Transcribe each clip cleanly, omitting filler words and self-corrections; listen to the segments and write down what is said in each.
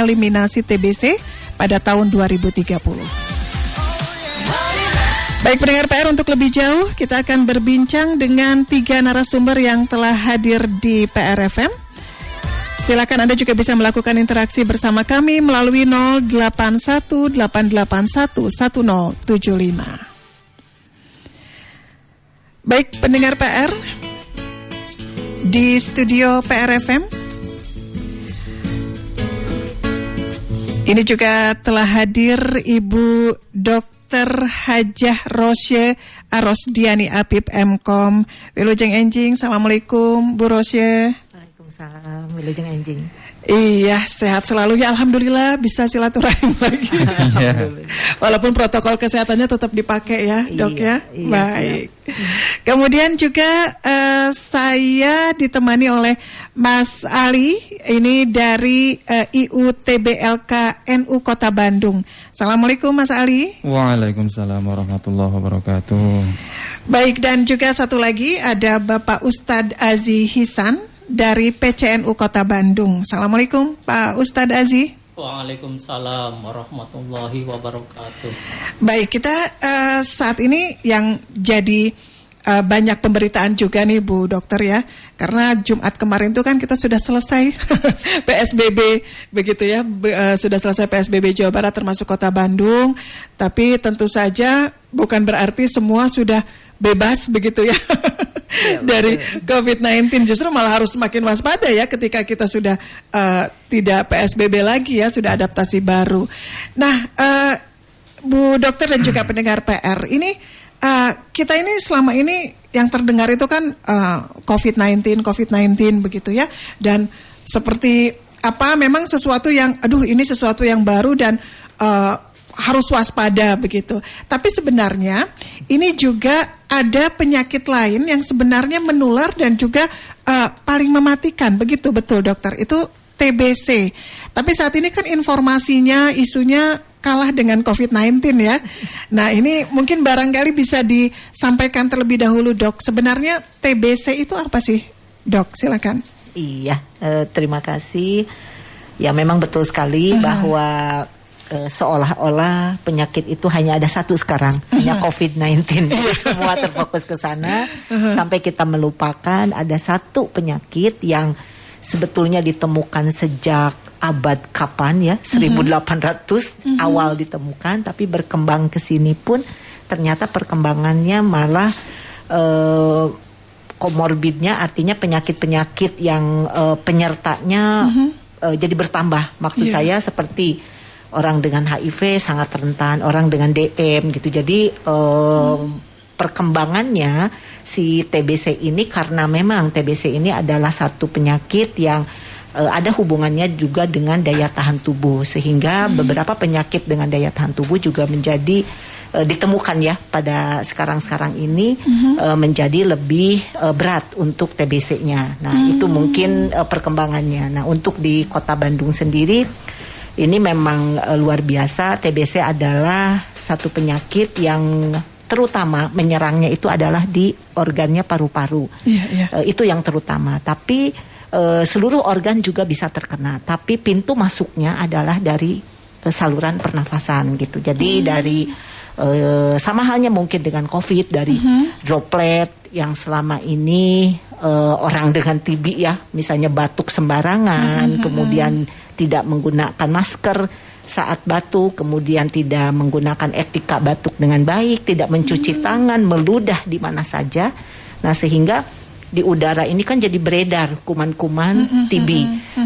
eliminasi TBC pada tahun 2030. Baik pendengar PR, untuk lebih jauh kita akan berbincang dengan 3 narasumber yang telah hadir di PR FM. Silakan Anda juga bisa melakukan interaksi bersama kami melalui 0818811075. Baik pendengar PR, di studio PR FM ini juga telah hadir Ibu Dr. Hajah Rosye Arosdiani Apip M.Com Wilujeng Enjing. Assalamualaikum Bu Rosye. Waalaikumsalam Wilujeng Enjing. Iya, sehat selalu ya, alhamdulillah bisa silaturahim lagi. Walaupun protokol kesehatannya tetap dipakai ya, Dok ya. Iya, baik. Kemudian juga saya ditemani oleh Mas Ali, ini dari IUTBLK NU Kota Bandung. Assalamualaikum Mas Ali. Waalaikumsalam warahmatullahi wabarakatuh. Baik, dan juga satu lagi ada Bapak Ustadz Azi Hisan dari PCNU Kota Bandung. Assalamualaikum Pak Ustadz Azi. Waalaikumsalam warahmatullahi wabarakatuh. Baik, kita saat ini yang jadi banyak pemberitaan juga nih Bu Dokter ya, karena Jumat kemarin itu kan kita sudah selesai PSBB begitu ya, sudah selesai PSBB Jawa Barat termasuk Kota Bandung, tapi tentu saja bukan berarti semua sudah bebas begitu ya. Dari COVID-19, justru malah harus semakin waspada ya ketika kita sudah tidak PSBB lagi ya, sudah adaptasi baru. Nah, Bu Dokter dan juga pendengar PR, ini kita ini selama ini yang terdengar itu kan COVID-19 begitu ya, dan seperti apa memang sesuatu yang ini sesuatu yang baru dan harus waspada begitu. Tapi sebenarnya ini juga ada penyakit lain yang sebenarnya menular dan juga paling mematikan, begitu betul Dokter, itu TBC. Tapi saat ini kan informasinya, isunya kalah dengan COVID-19 ya. Nah ini mungkin barangkali bisa disampaikan terlebih dahulu Dok, sebenarnya TBC itu apa sih Dok, silakan. Iya, terima kasih. Ya memang betul sekali bahwa seolah-olah penyakit itu hanya ada satu sekarang, hanya COVID-19. Semua terfokus ke sana sampai kita melupakan ada satu penyakit yang sebetulnya ditemukan sejak abad kapan ya, 1800 awal ditemukan, tapi berkembang ke sini pun ternyata perkembangannya malah komorbidnya, artinya penyakit-penyakit yang penyertanya jadi bertambah. Maksud saya seperti orang dengan HIV sangat rentan, orang dengan DM gitu. Jadi perkembangannya si TBC ini, karena memang TBC ini adalah satu penyakit yang ada hubungannya juga dengan daya tahan tubuh, sehingga beberapa penyakit dengan daya tahan tubuh juga menjadi ditemukan ya pada sekarang ini menjadi lebih berat untuk TBC-nya. Nah itu mungkin perkembangannya. Nah untuk di Kota Bandung sendiri ini memang luar biasa. TBC adalah satu penyakit yang terutama menyerangnya itu adalah di organnya paru-paru. Itu yang terutama. Tapi seluruh organ juga bisa terkena. Tapi pintu masuknya adalah dari saluran pernafasan gitu. Jadi dari sama halnya mungkin dengan COVID, dari droplet yang selama ini orang dengan TB ya, misalnya batuk sembarangan, kemudian tidak menggunakan masker saat batuk, kemudian tidak menggunakan etika batuk dengan baik, tidak mencuci tangan, meludah di mana saja. Nah sehingga di udara ini kan jadi beredar kuman-kuman TB,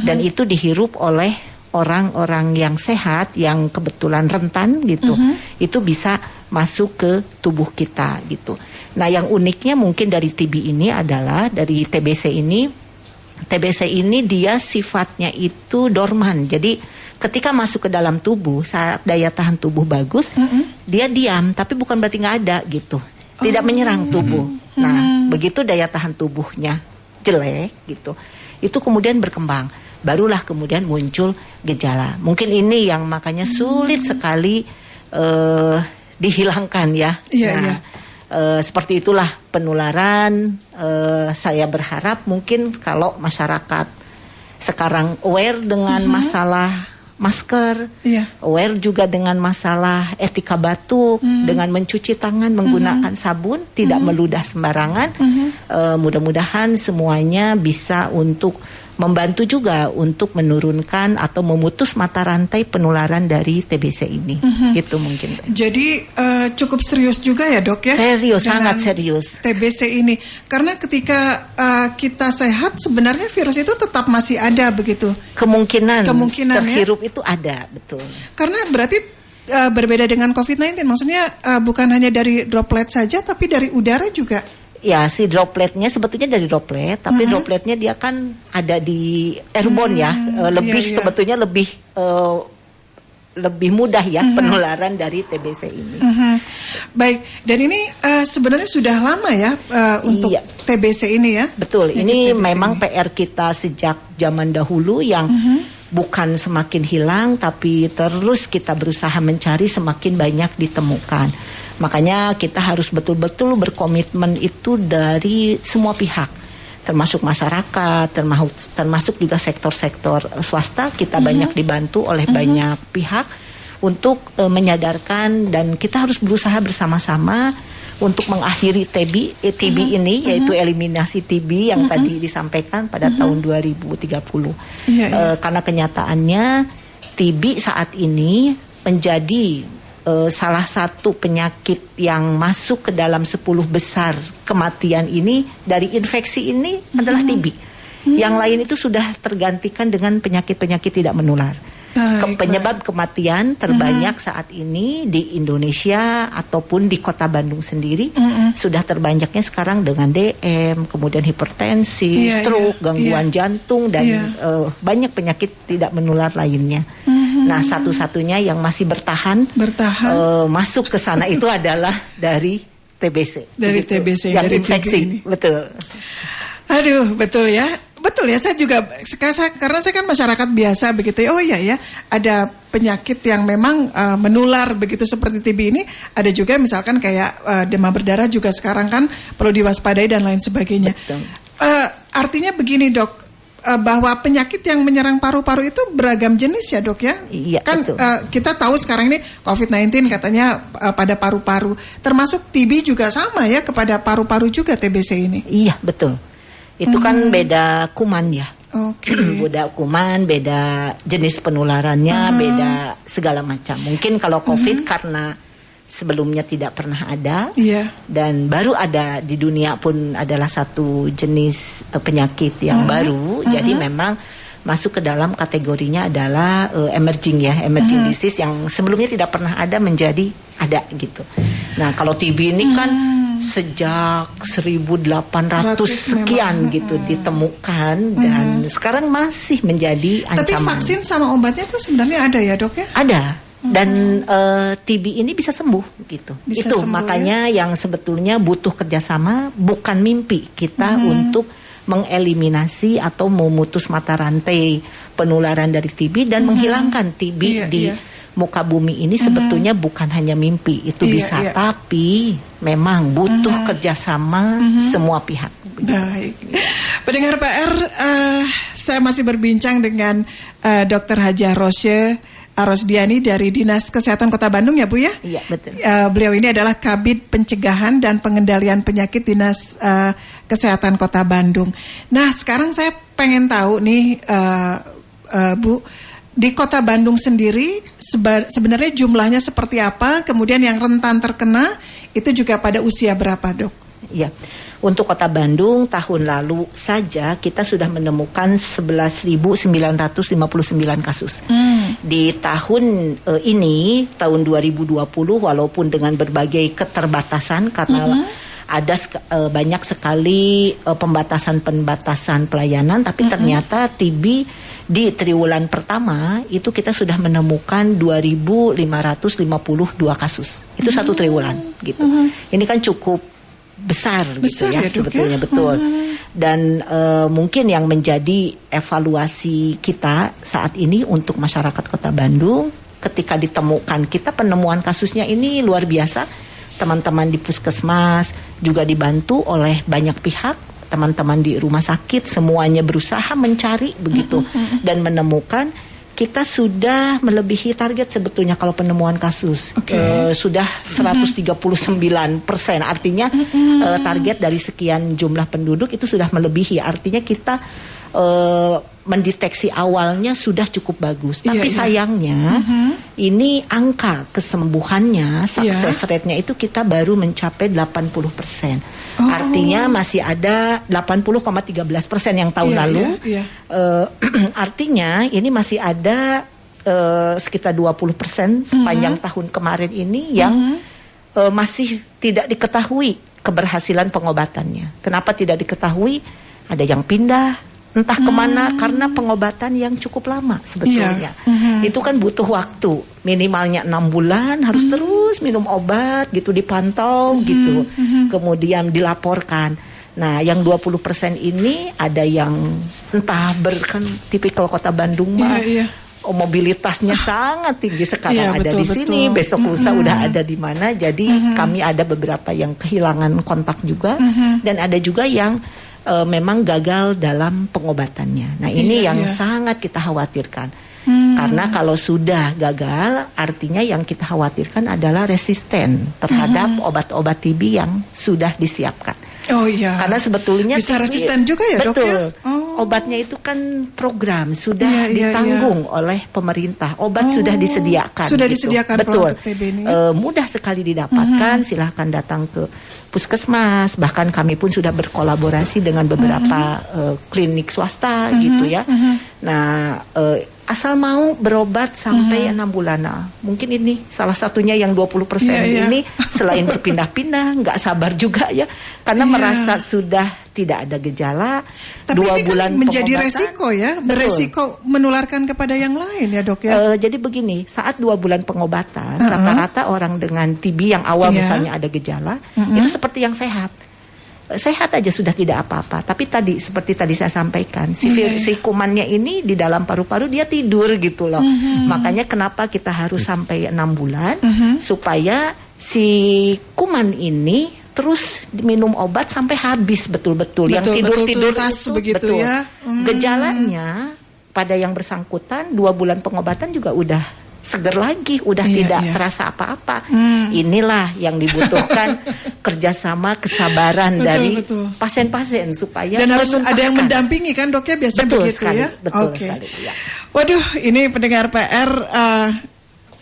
dan itu dihirup oleh orang-orang yang sehat, yang kebetulan rentan gitu, itu bisa masuk ke tubuh kita gitu. Nah yang uniknya mungkin dari TB ini adalah, dari TBC ini dia sifatnya itu dorman. Jadi ketika masuk ke dalam tubuh, saat daya tahan tubuh bagus, dia diam, tapi bukan berarti nggak ada gitu. Tidak menyerang tubuh. Nah begitu daya tahan tubuhnya jelek gitu, itu kemudian berkembang. Barulah kemudian muncul gejala. Mungkin ini yang makanya sulit sekali dihilangkan ya. Seperti itulah penularan. Saya berharap mungkin kalau masyarakat sekarang aware dengan masalah masker, Iya. aware juga dengan masalah etika batuk, dengan mencuci tangan menggunakan sabun, tidak meludah sembarangan. Mudah-mudahan semuanya bisa untuk membantu juga untuk menurunkan atau memutus mata rantai penularan dari TBC ini. Gitu mungkin. Jadi cukup serius juga ya dok ya? Serius, dengan sangat serius. TBC ini. Karena ketika kita sehat sebenarnya virus itu tetap masih ada begitu. Kemungkinan ya? terhirup itu ada, betul. Karena berarti berbeda dengan COVID-19. Maksudnya bukan hanya dari droplet saja tapi dari udara juga. Ya, si dropletnya sebetulnya dari droplet, tapi dropletnya dia kan ada di airborne ya, lebih sebetulnya lebih mudah ya penularan dari TBC ini. Baik, dan ini sebenarnya sudah lama ya untuk TBC ini ya. Betul, Jadi ini TBC memang ini. PR kita sejak zaman dahulu yang bukan semakin hilang, tapi terus kita berusaha mencari semakin banyak ditemukan. Makanya kita harus betul-betul berkomitmen itu dari semua pihak, termasuk masyarakat, termasuk juga sektor-sektor swasta. Kita banyak dibantu oleh banyak pihak untuk menyadarkan, dan kita harus berusaha bersama-sama untuk mengakhiri TB ini, yaitu eliminasi TB yang tadi disampaikan pada tahun 2030. Karena kenyataannya TB saat ini menjadi salah satu penyakit yang masuk ke dalam 10 besar kematian ini dari infeksi ini adalah TB. Yang lain itu sudah tergantikan dengan penyakit-penyakit tidak menular. Penyebab kematian terbanyak saat ini di Indonesia ataupun di Kota Bandung sendiri sudah terbanyaknya sekarang dengan DM, kemudian hipertensi, stroke, gangguan jantung, dan banyak penyakit tidak menular lainnya. Nah, satu-satunya yang masih bertahan masuk ke sana itu adalah dari TBC. Dari begitu. TBC, yang dari infeksi, TB ini. betul. Aduh, betul ya. Betul ya, saya juga karena saya kan masyarakat biasa begitu ya. Oh iya ya, ada penyakit yang memang menular begitu seperti TB ini. Ada juga misalkan kayak demam berdarah juga sekarang kan perlu diwaspadai dan lain sebagainya. Artinya begini dok, bahwa penyakit yang menyerang paru-paru itu beragam jenis ya dok ya? Iya, kan betul. kita tahu sekarang ini COVID-19 katanya pada paru-paru, termasuk TB juga sama ya, kepada paru-paru juga TBC ini. Iya, betul. Itu kan beda kuman ya. Beda kuman, beda jenis penularannya, beda segala macam. Mungkin kalau COVID karena sebelumnya tidak pernah ada, dan baru ada di dunia pun adalah satu jenis penyakit yang baru. Jadi memang masuk ke dalam kategorinya adalah emerging disease yang sebelumnya tidak pernah ada menjadi ada gitu. Nah, kalau TB ini kan sejak 1800 sekian gitu ditemukan, dan sekarang masih menjadi ancaman. Tapi vaksin sama obatnya itu sebenarnya ada ya dok ya? Ada. Dan TB ini bisa sembuh gitu. Bisa itu sembuh, makanya yang sebetulnya butuh kerjasama, bukan mimpi kita untuk mengeliminasi atau memutus mata rantai penularan dari TB dan menghilangkan TB di muka bumi ini. Sebetulnya bukan hanya mimpi, itu bisa, tapi memang butuh kerjasama semua pihak. Baik, pendengar PR, saya masih berbincang dengan Dr. Hajah Rosdiani dari Dinas Kesehatan Kota Bandung ya Bu ya? Iya, betul. Beliau ini adalah Kabid Pencegahan dan Pengendalian Penyakit Dinas Kesehatan Kota Bandung. Nah, sekarang saya pengen tahu nih Bu, di Kota Bandung sendiri sebenarnya jumlahnya seperti apa? Kemudian yang rentan terkena itu juga pada usia berapa, Dok? Iya. Untuk Kota Bandung tahun lalu saja kita sudah menemukan 11.959 kasus. Di tahun ini, tahun 2020, walaupun dengan berbagai keterbatasan karena ada banyak sekali pembatasan pelayanan, tapi ternyata TB di triwulan pertama itu kita sudah menemukan 2.552 kasus. Itu satu triwulan gitu. Ini kan cukup besar gitu ya sebetulnya, betul. Dan mungkin yang menjadi evaluasi kita saat ini untuk masyarakat Kota Bandung, ketika ditemukan, kita penemuan kasusnya ini luar biasa. Teman-teman di puskesmas juga dibantu oleh banyak pihak, teman-teman di rumah sakit semuanya berusaha mencari begitu dan menemukan. kita sudah melebihi target sebetulnya kalau penemuan kasus. Sudah 139%, artinya target dari sekian jumlah penduduk itu sudah melebihi. Artinya kita mendeteksi awalnya sudah cukup bagus. Tapi sayangnya ini angka kesembuhannya, success rate-nya itu kita baru mencapai 80%. Artinya masih ada 80,13% yang tahun lalu. Artinya ini masih ada sekitar 20% sepanjang tahun kemarin ini yang masih tidak diketahui keberhasilan pengobatannya. Kenapa tidak diketahui? Ada yang pindah entah kemana karena pengobatan yang cukup lama sebetulnya. Itu kan butuh waktu, minimalnya 6 bulan harus terus minum obat gitu, dipantau gitu, kemudian dilaporkan. Nah, yang 20% ini ada yang entah kan tipikal kota Bandung mah mobilitasnya sangat tinggi sekarang, ada di sini, besok lusa udah ada di mana. Jadi kami ada beberapa yang kehilangan kontak juga, dan ada juga yang memang gagal dalam pengobatannya. Nah, ini yang sangat kita khawatirkan. Karena kalau sudah gagal, artinya yang kita khawatirkan adalah resisten terhadap obat-obat TB yang sudah disiapkan. Karena sebetulnya bisa TB, resisten juga ya, Dok? Betul. Obatnya itu kan program sudah ditanggung oleh pemerintah. Obat sudah disediakan. Sudah gitu. disediakan betul. Untuk TB ini. Mudah sekali didapatkan. Silahkan datang ke puskesmas. Bahkan kami pun sudah berkolaborasi dengan beberapa klinik swasta gitu ya. Nah, asal mau berobat sampai 6 bulan. Nah, mungkin ini salah satunya yang 20% ini selain berpindah-pindah, nggak sabar juga ya, karena merasa sudah tidak ada gejala. Tapi 2 ini bulan kan menjadi pengobatan, resiko ya, beresiko menularkan kepada yang lain ya, Dok ya. Jadi begini, saat 2 bulan pengobatan, rata-rata orang dengan TB yang awal misalnya ada gejala, itu seperti yang sehat aja sudah tidak apa-apa. Tapi tadi seperti tadi saya sampaikan, si kumannya ini di dalam paru-paru dia tidur gitu loh. Makanya kenapa kita harus sampai 6 bulan supaya si kuman ini terus minum obat sampai habis betul-betul. Yang tidur-tidur itu begitu betul. Ya. Gejalanya pada yang bersangkutan 2 bulan pengobatan juga udah seger lagi, udah tidak terasa apa-apa. Inilah yang dibutuhkan kerjasama kesabaran dari pasien-pasien supaya dan harus ada yang mendampingi kan, Dok ya, biasanya begitu sekali, ya. Betul sekali. Ya. Waduh, ini pendengar PR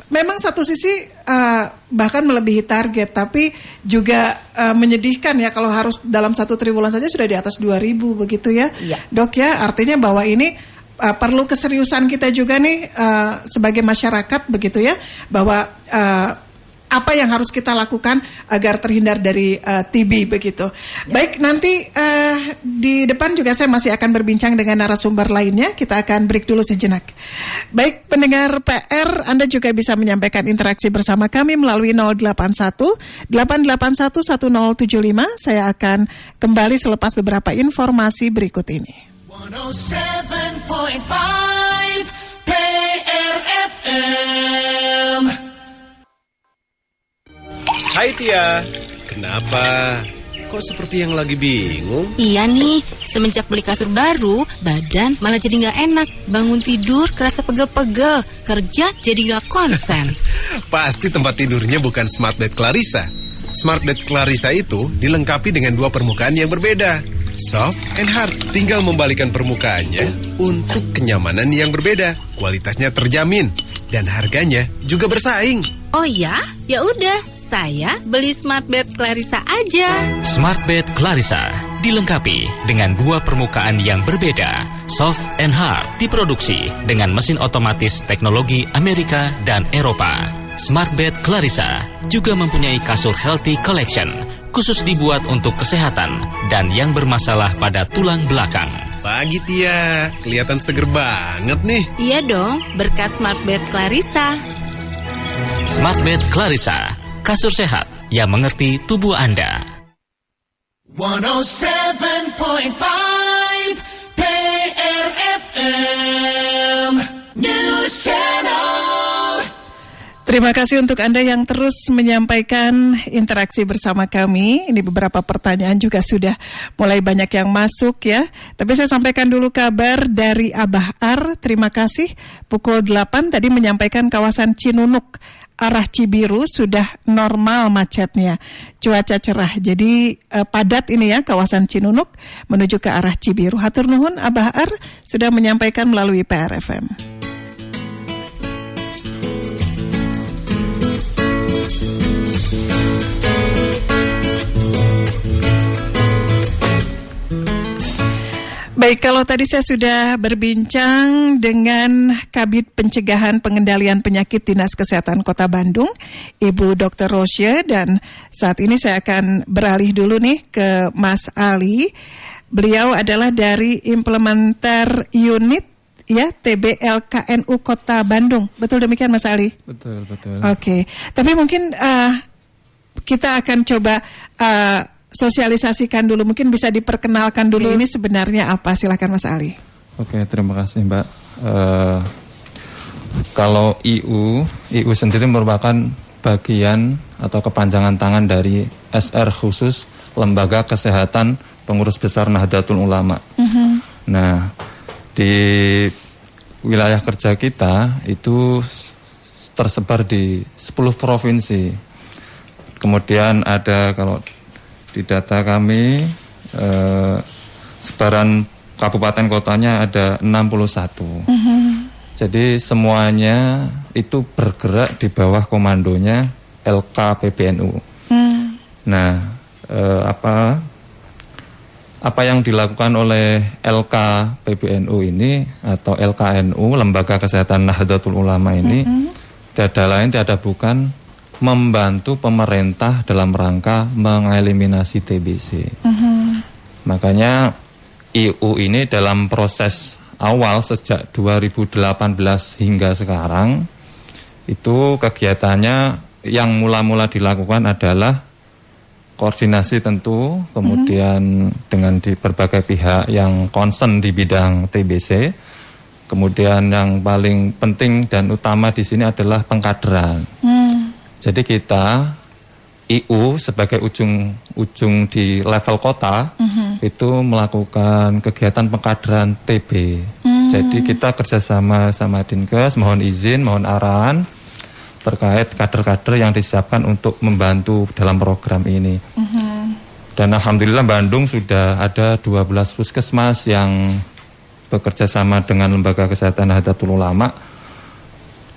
memang satu sisi bahkan melebihi target, tapi juga menyedihkan ya kalau harus dalam 1 triwulan saja sudah di atas 2.000 begitu ya, Dok ya. Artinya bahwa ini perlu keseriusan kita juga nih sebagai masyarakat begitu ya, bahwa apa yang harus kita lakukan agar terhindar dari TB begitu. Baik, nanti di depan juga saya masih akan berbincang dengan narasumber lainnya. Kita akan break dulu sejenak. Baik, pendengar PR, Anda juga bisa menyampaikan interaksi bersama kami melalui 081 881 1075. Saya akan kembali selepas beberapa informasi berikut ini. 107.5 PRFM. Hai Tia, kenapa? Kok seperti yang lagi bingung? Iya nih, semenjak beli kasur baru, badan malah jadi gak enak. Bangun tidur kerasa pegel-pegel, kerja jadi gak konsen. Pasti tempat tidurnya bukan Smart Bed Clarissa. Smart Bed Clarissa itu dilengkapi dengan 2 permukaan yang berbeda, soft and hard. Tinggal membalikan permukaannya untuk kenyamanan yang berbeda. Kualitasnya terjamin dan harganya juga bersaing. Oh ya? Ya udah, saya beli Smart Bed Clarissa aja. Smart Bed Clarissa dilengkapi dengan 2 permukaan yang berbeda, soft and hard, diproduksi dengan mesin otomatis teknologi Amerika dan Eropa. Smart Bed Clarissa juga mempunyai kasur Healthy Collection, khusus dibuat untuk kesehatan dan yang bermasalah pada tulang belakang. Pagi Tia, kelihatan seger banget nih. Iya dong, berkat Smart Bed Clarissa. Smart Bed Clarissa, kasur sehat yang mengerti tubuh Anda. 107.5 PRFM News Channel. Terima kasih untuk Anda yang terus menyampaikan interaksi bersama kami. Ini beberapa pertanyaan juga sudah mulai banyak yang masuk ya. Tapi saya sampaikan dulu kabar dari Abah Ar. Terima kasih. Pukul 8 tadi menyampaikan kawasan Cinunuk arah Cibiru sudah normal macetnya. Cuaca cerah. Jadi padat ini ya kawasan Cinunuk menuju ke arah Cibiru. Hatur nuhun Abah Ar sudah menyampaikan melalui PRFM. Baik, kalau tadi saya sudah berbincang dengan Kabid Pencegahan Pengendalian Penyakit Dinas Kesehatan Kota Bandung, Ibu Dr. Rosya, dan saat ini saya akan beralih dulu nih ke Mas Ali. Beliau adalah dari Implementer Unit ya TB-LKNU Kota Bandung. Betul demikian Mas Ali? Betul. Oke. Tapi mungkin kita akan coba sosialisasikan dulu, mungkin bisa diperkenalkan dulu ini sebenarnya apa, silakan Mas Ali. Oke, terima kasih Mbak. Kalau IU sendiri merupakan bagian atau kepanjangan tangan dari SR khusus Lembaga Kesehatan Pengurus Besar Nahdlatul Ulama. Nah, di wilayah kerja kita itu tersebar di 10 provinsi. Kemudian ada, kalau di data kami sebaran kabupaten kotanya ada 61. Jadi semuanya itu bergerak di bawah komandonya LKPBNU. Nah, apa yang dilakukan oleh LKPBNU ini atau LKNU, Lembaga Kesehatan Nahdlatul Ulama ini, tiada lain tiada bukan membantu pemerintah dalam rangka mengeliminasi TBC. Makanya IU ini dalam proses awal sejak 2018 hingga sekarang itu kegiatannya yang mula-mula dilakukan adalah koordinasi tentu, kemudian dengan di berbagai pihak yang concern di bidang TBC. Kemudian yang paling penting dan utama di sini adalah pengkaderan. Jadi kita IU sebagai ujung di level kota itu melakukan kegiatan pengkaderan TB. Jadi kita kerjasama sama Dinkes, mohon izin, mohon arahan terkait kader-kader yang disiapkan untuk membantu dalam program ini. Dan alhamdulillah Bandung sudah ada 12 puskesmas yang bekerja sama dengan Lembaga Kesehatan Nahdlatul Ulama.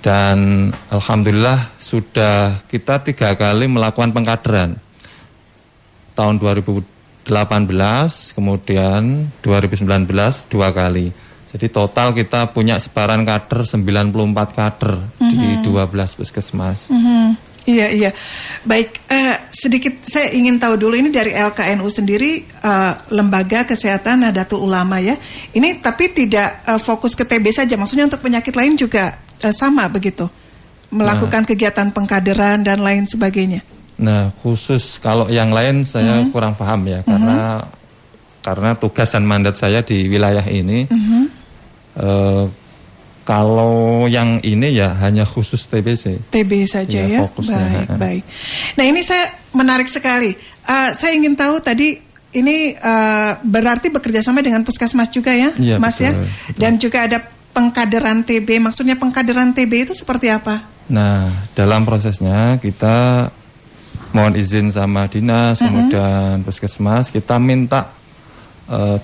Dan alhamdulillah sudah kita 3 kali melakukan pengkaderan. Tahun 2018, kemudian 2019 2 kali. Jadi total kita punya sebaran kader 94 kader di 12 puskesmas. Iya. Baik, sedikit saya ingin tahu dulu ini dari LKNU sendiri, Lembaga Kesehatan Nahdlatul Ulama ya. Ini tapi tidak fokus ke TB saja, maksudnya untuk penyakit lain juga sama begitu, melakukan kegiatan pengkaderan dan lain sebagainya. Nah, khusus kalau yang lain saya kurang paham ya, karena tugas dan mandat saya di wilayah ini. Kalau yang ini ya hanya khusus TBC. TB saja ya. Fokusnya. Baik. Nah, ini saya menarik sekali. Saya ingin tahu tadi ini berarti bekerja sama dengan puskesmas juga ya, Mas betul, ya. Betul. Dan juga ada pengkaderan TB. Maksudnya pengkaderan TB itu seperti apa? Nah, dalam prosesnya kita mohon izin sama dinas, kemudian puskesmas, kita minta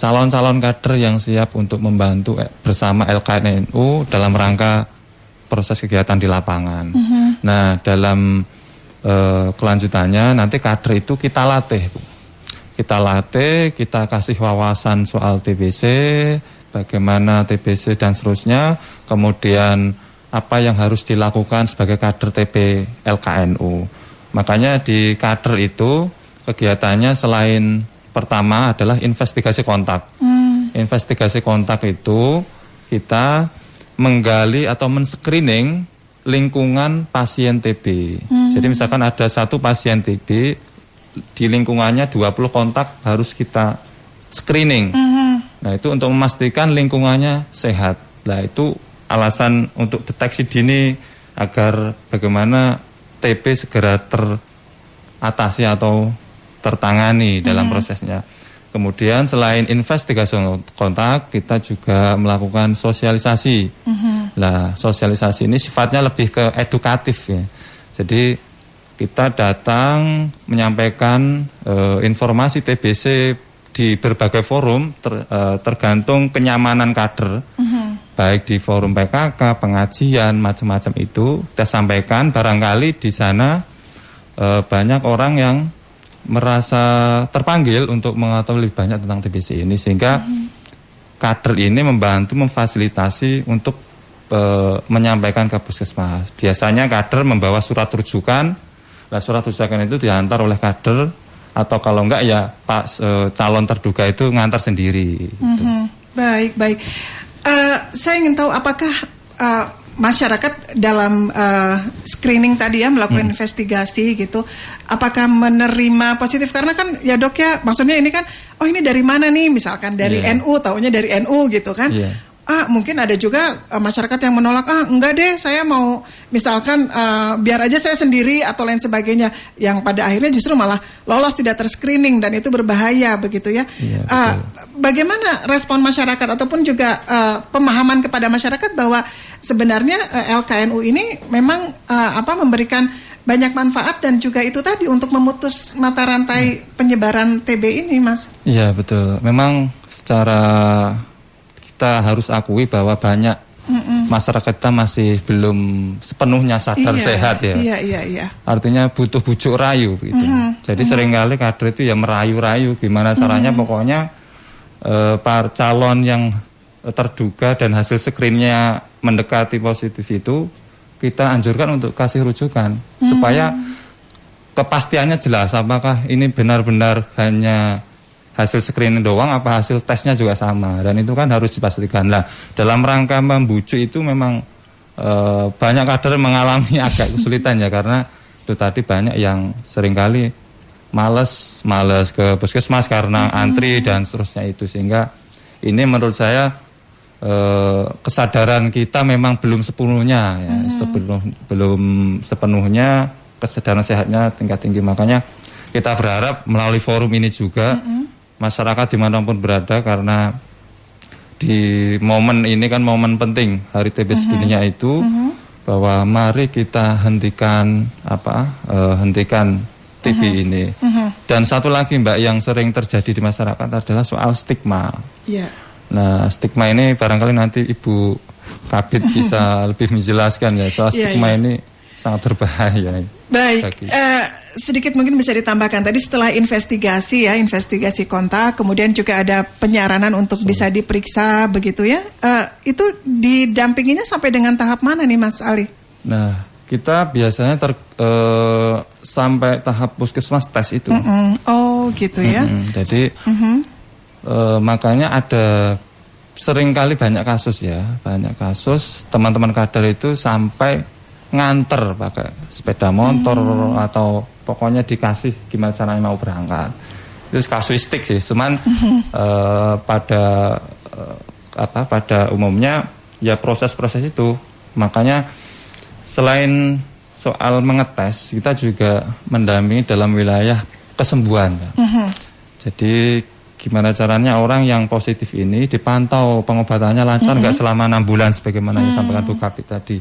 calon-calon kader yang siap untuk membantu bersama LKNU dalam rangka proses kegiatan di lapangan. Nah, dalam kelanjutannya nanti kader itu kita latih, kita kasih wawasan soal TBC, bagaimana TBC dan seterusnya, kemudian apa yang harus dilakukan sebagai kader TB LKNU. Makanya di kader itu kegiatannya selain pertama adalah investigasi kontak. Investigasi kontak itu kita menggali atau men-screening lingkungan pasien TB. Jadi misalkan ada satu pasien TB, di lingkungannya 20 kontak harus kita screening. Nah, itu untuk memastikan lingkungannya sehat. Nah, itu alasan untuk deteksi dini agar bagaimana TB segera teratasi atau tertangani dalam prosesnya. Kemudian selain investigasi kontak, kita juga melakukan sosialisasi. Nah, sosialisasi ini sifatnya lebih ke edukatif ya. Jadi kita datang menyampaikan informasi TBC di berbagai forum tergantung kenyamanan kader. Baik di forum PKK, pengajian, macam-macam itu kita sampaikan. Barangkali di sana banyak orang yang merasa terpanggil untuk mengetahui lebih banyak tentang TBC ini, sehingga kader ini membantu memfasilitasi untuk menyampaikan ke puskesmas. Biasanya kader membawa surat rujukan. Nah, surat rujukan itu diantar oleh kader, atau kalau enggak ya Pak calon terduga itu ngantar sendiri. Gitu. Baik. Saya ingin tahu apakah masyarakat dalam screening tadi ya, melakukan investigasi gitu, apakah menerima positif? Karena kan ya Dok ya, maksudnya ini kan, oh ini dari mana nih, misalkan dari NU, taunya dari NU gitu kan. Mungkin ada juga masyarakat yang menolak, enggak deh, saya mau misalkan biar aja saya sendiri atau lain sebagainya, yang pada akhirnya justru malah lolos tidak terscreening dan itu berbahaya begitu ya. Bagaimana respon masyarakat ataupun juga pemahaman kepada masyarakat bahwa sebenarnya LKNU ini memang memberikan banyak manfaat dan juga itu tadi untuk memutus mata rantai penyebaran TB ini, Mas? Iya, betul. Memang secara kita harus akui bahwa banyak masyarakat kita masih belum sepenuhnya sadar sehat ya. Iya. Artinya butuh bujuk rayu gitu. Jadi seringkali kader itu ya merayu-rayu gimana caranya, pokoknya para calon yang terduga dan hasil screennya mendekati positif itu kita anjurkan untuk kasih rujukan supaya kepastiannya jelas apakah ini benar-benar hanya hasil screening doang, apa hasil tesnya juga sama, dan itu kan harus dipastikan. Nah, dalam rangka membujuk itu memang banyak kader mengalami agak kesulitan ya, karena itu tadi banyak yang seringkali males ke puskesmas karena antri dan seterusnya itu, sehingga ini menurut saya kesadaran kita memang belum sepenuhnya ya, belum sepenuhnya kesadaran sehatnya tingkat tinggi. Makanya kita berharap melalui forum ini juga masyarakat dimanapun berada, karena di momen ini kan momen penting Hari TB sedunia itu, bahwa mari kita hentikan TB ini. Dan satu lagi Mbak yang sering terjadi di masyarakat adalah soal stigma. Nah, stigma ini barangkali nanti Ibu Kabid bisa lebih menjelaskan ya, soal stigma ini sangat berbahaya. Baik, sedikit mungkin bisa ditambahkan tadi setelah investigasi kontak, kemudian juga ada penyaranan untuk bisa diperiksa begitu ya. Itu didampinginya sampai dengan tahap mana nih Mas Ali? Nah, kita biasanya sampai tahap puskesmas tes itu. Oh gitu ya. Jadi makanya ada seringkali banyak kasus teman-teman kader itu sampai nganter pakai sepeda motor atau pokoknya dikasih gimana caranya mau berangkat. Itu kasuistik sih, cuman pada umumnya ya proses-proses itu. Makanya selain soal mengetes, kita juga mendampingi dalam wilayah kesembuhan. Jadi gimana caranya orang yang positif ini dipantau pengobatannya lancar nggak selama 6 bulan sebagaimana yang disampaikan Bu Kapit tadi.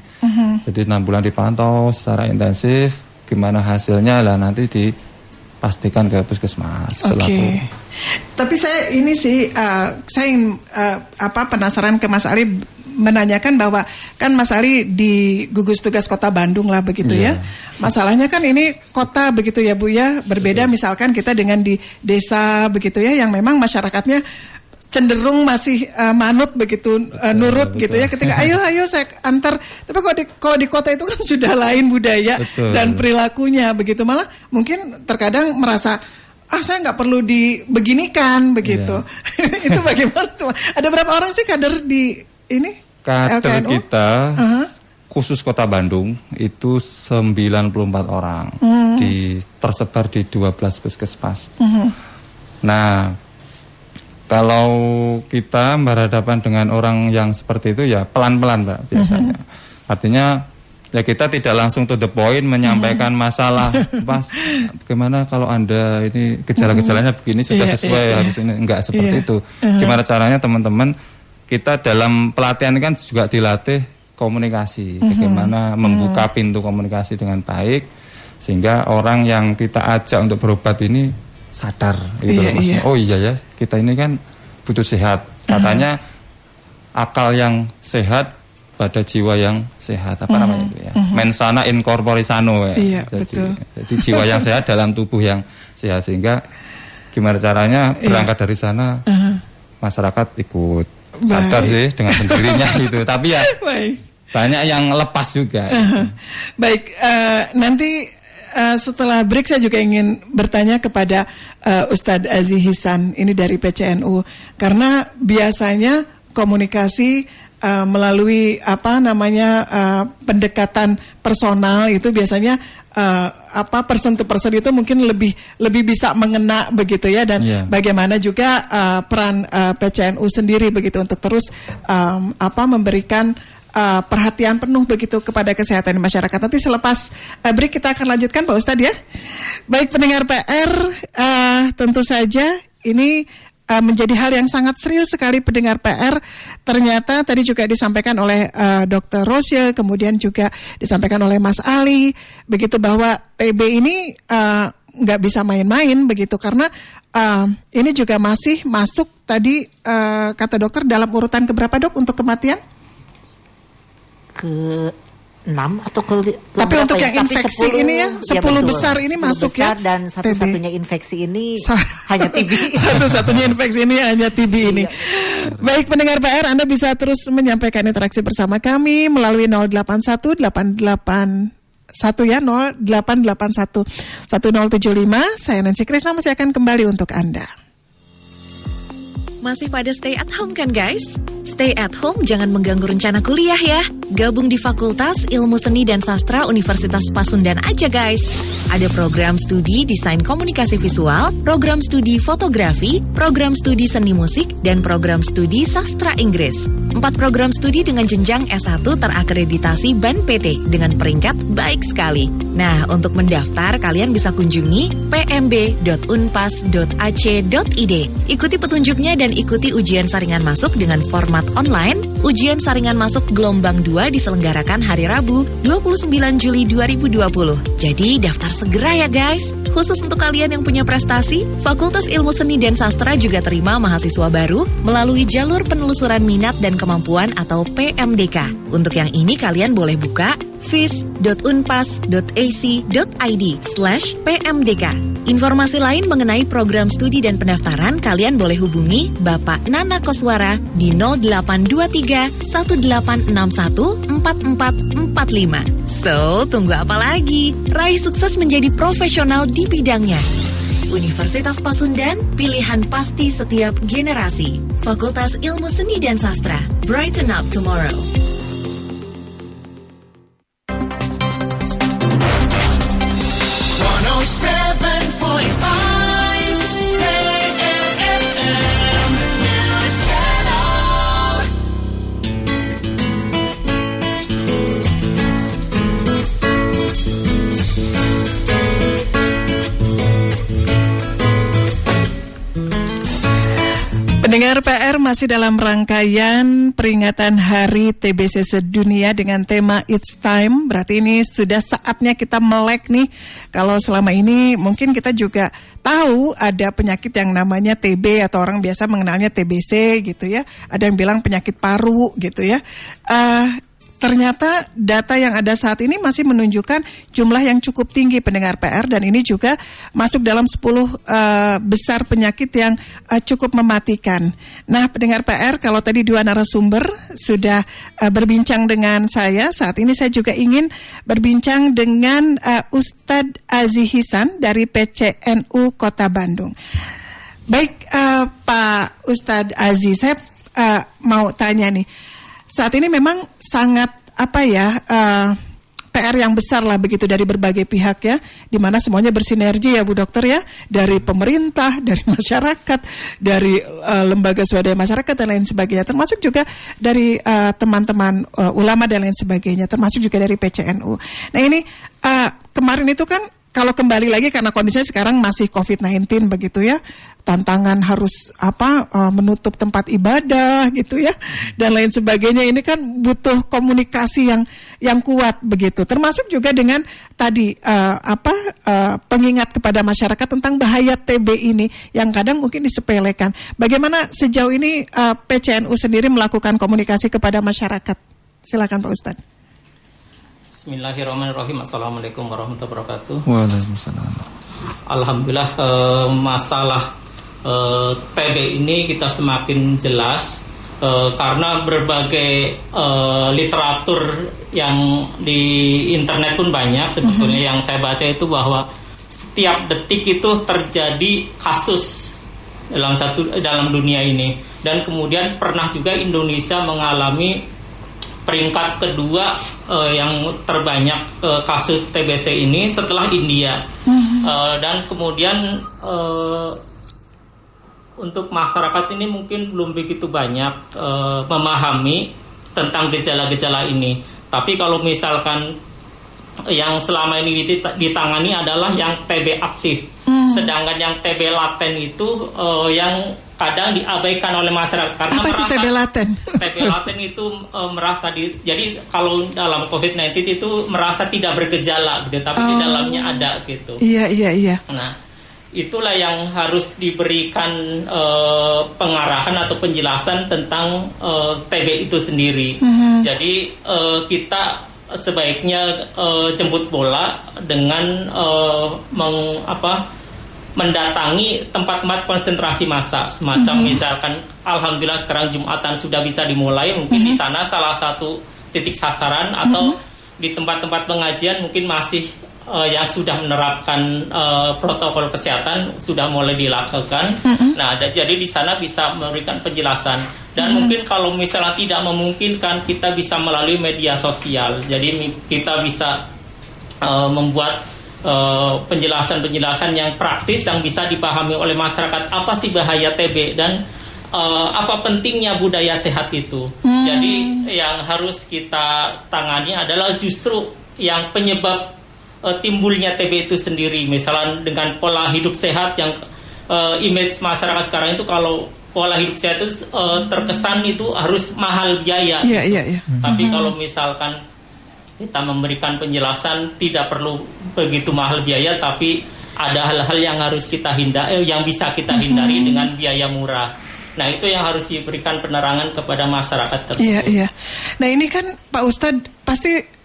Jadi 6 bulan dipantau secara intensif, gimana hasilnya lah nanti dipastikan ke puskesmas. Tapi saya ini sih penasaran ke Mas Ali, menanyakan bahwa kan Mas Ali di gugus tugas Kota Bandung lah begitu ya. Masalahnya kan ini kota begitu ya Bu ya, berbeda misalkan kita dengan di desa begitu ya, yang memang masyarakatnya cenderung masih manut begitu, nurut gitu ya, ketika ayo saya antar. Tapi kalau di kota itu kan sudah lain budaya dan perilakunya begitu, malah mungkin terkadang merasa saya nggak perlu dibeginikan begitu. Itu bagaimana tuh? Ada berapa orang sih kader di ini? Kader kita khusus Kota Bandung itu 94 orang tersebar di 12 puskesmas. Nah, kalau kita berhadapan dengan orang yang seperti itu ya pelan-pelan Mbak biasanya. Artinya Ya kita tidak langsung to the point menyampaikan masalah, Mas, gimana kalau Anda ini gejala-gejalanya begini sudah sesuai harus ini, enggak seperti itu. Gimana caranya teman-teman, kita dalam pelatihan kan juga dilatih komunikasi, bagaimana membuka pintu komunikasi dengan baik sehingga orang yang kita ajak untuk berobat ini sadar gitu loh, Mas. Oh iya ya, kita ini kan butuh sehat. Katanya akal yang sehat pada jiwa yang sehat, apa namanya itu ya, mens sana in corpore sano ya. Jadi jiwa yang sehat dalam tubuh yang sehat, sehingga gimana caranya berangkat dari sana masyarakat ikut sadar sih dengan sendirinya gitu. Tapi ya banyak yang lepas juga. Baik, nanti setelah break saya juga ingin bertanya kepada Ustadz Aziz Hisan ini dari PCNU, karena biasanya komunikasi melalui pendekatan personal itu biasanya person to person itu mungkin lebih bisa mengena begitu ya, dan bagaimana juga peran PCNU sendiri begitu untuk terus memberikan perhatian penuh begitu kepada kesehatan masyarakat. Nanti selepas break kita akan lanjutkan Pak Ustadz ya. Baik pendengar PR, tentu saja ini menjadi hal yang sangat serius sekali pendengar PR. Ternyata tadi juga disampaikan oleh Dr. Rosya, kemudian juga disampaikan oleh Mas Ali, begitu bahwa TB ini nggak bisa main-main begitu, karena ini juga masih masuk tadi kata dokter dalam urutan keberapa dok untuk kematian? Ke-6 atau tapi untuk yang infeksi 10, ini ya 10 besar ini 10 masuk besar, ya, dan satu-satunya infeksi ini hanya TB. Satu-satunya infeksi ini hanya TB ini. Baik pendengar PR, Anda bisa terus menyampaikan interaksi bersama kami melalui 081 881 ya 0881 1075. Saya Nancy Krisna masih akan kembali untuk Anda. Masih pada stay at home kan guys? Stay at home jangan mengganggu rencana kuliah ya. Gabung di Fakultas Ilmu Seni dan Sastra Universitas Pasundan aja guys. Ada program studi Desain Komunikasi Visual, program studi Fotografi, program studi Seni Musik, dan program studi Sastra Inggris. 4 program studi dengan jenjang S1 terakreditasi BAN PT dengan peringkat baik sekali. Nah, untuk mendaftar kalian bisa kunjungi pmb.unpas.ac.id. Ikuti petunjuknya dan ikuti ujian saringan masuk dengan format online. Ujian saringan masuk gelombang 2 diselenggarakan hari Rabu 29 Juli 2020. Jadi daftar segera ya guys. Khusus untuk kalian yang punya prestasi, Fakultas Ilmu Seni dan Sastra juga terima mahasiswa baru melalui jalur penelusuran minat dan kemampuan atau PMDK. Untuk yang ini kalian boleh buka fis.unpas.ac.id/PMDK. Informasi lain mengenai program studi dan pendaftaran kalian boleh hubungi Bapak Nana Koswara di 0823 1861 4445. So, tunggu apa lagi? Raih sukses menjadi profesional di bidangnya. Universitas Pasundan, pilihan pasti setiap generasi. Fakultas Ilmu Seni dan Sastra. Brighten up tomorrow. Pendengar PR masih dalam rangkaian peringatan Hari TBC Sedunia dengan tema It's Time. Berarti ini sudah saatnya kita melek nih. Kalau selama ini mungkin kita juga tahu ada penyakit yang namanya TB atau orang biasa mengenalnya TBC gitu ya. Ada yang bilang penyakit paru gitu ya. Ternyata data yang ada saat ini masih menunjukkan jumlah yang cukup tinggi pendengar PR, dan ini juga masuk dalam 10 besar penyakit yang cukup mematikan. Nah pendengar PR, kalau tadi 2 narasumber sudah berbincang dengan saya, saat ini saya juga ingin berbincang dengan Ustadz Aziz Hisan dari PCNU Kota Bandung. Baik Pak Ustadz Aziz, saya mau tanya nih. Saat ini memang sangat PR yang besar lah begitu dari berbagai pihak ya, di mana semuanya bersinergi ya Bu Dokter ya, dari pemerintah, dari masyarakat, dari lembaga swadaya masyarakat dan lain sebagainya, termasuk juga dari teman-teman ulama dan lain sebagainya, termasuk juga dari PCNU. Nah ini kemarin itu kan, kalau kembali lagi karena kondisinya sekarang masih COVID-19 begitu ya, tantangan harus menutup tempat ibadah gitu ya dan lain sebagainya, ini kan butuh komunikasi yang kuat begitu, termasuk juga dengan tadi pengingat kepada masyarakat tentang bahaya TB ini yang kadang mungkin disepelekan. Bagaimana sejauh ini PCNU sendiri melakukan komunikasi kepada masyarakat? Silakan Pak Ustadz. Bismillahirrahmanirrahim. Assalamualaikum warahmatullahi wabarakatuh. Waalaikumsalam. Alhamdulillah masalah TB ini kita semakin jelas karena berbagai literatur yang di internet pun banyak sebetulnya. Yang saya baca itu bahwa setiap detik itu terjadi kasus dalam dunia ini, dan kemudian pernah juga Indonesia mengalami peringkat kedua yang terbanyak kasus TBC ini setelah India. Dan kemudian untuk masyarakat ini mungkin belum begitu banyak memahami tentang gejala-gejala ini. Tapi kalau misalkan yang selama ini ditangani adalah yang TB aktif, sedangkan yang TB laten itu yang kadang diabaikan oleh masyarakat karena apa itu TB laten? TB laten itu jadi kalau dalam COVID-19 itu merasa tidak bergejala gitu, tapi di dalamnya ada gitu. Iya. Nah, itulah yang harus diberikan pengarahan atau penjelasan tentang TB itu sendiri. Jadi kita sebaiknya jemput bola dengan mendatangi tempat-tempat konsentrasi massa, semacam misalkan alhamdulillah sekarang Jumatan sudah bisa dimulai, mungkin di sana salah satu titik sasaran, atau di tempat-tempat pengajian mungkin masih yang sudah menerapkan protokol kesehatan sudah mulai dilakukan. Nah, jadi di sana bisa memberikan penjelasan. Dan mungkin kalau misalnya tidak memungkinkan, kita bisa melalui media sosial. Jadi kita bisa membuat penjelasan-penjelasan yang praktis yang bisa dipahami oleh masyarakat, apa sih bahaya TB dan apa pentingnya budaya sehat itu. Jadi yang harus kita tangani adalah justru yang penyebab timbulnya TB itu sendiri. Misalnya dengan pola hidup sehat yang image masyarakat sekarang itu, kalau pola hidup sehat itu terkesan itu harus mahal biaya. Iya. Tapi kalau misalkan kita memberikan penjelasan, tidak perlu begitu mahal biaya, tapi ada hal-hal yang harus kita hindari, yang bisa kita hindari dengan biaya murah. Nah, itu yang harus diberikan penerangan kepada masyarakat tersebut. Iya. Nah, ini kan Pak Ustadz pasti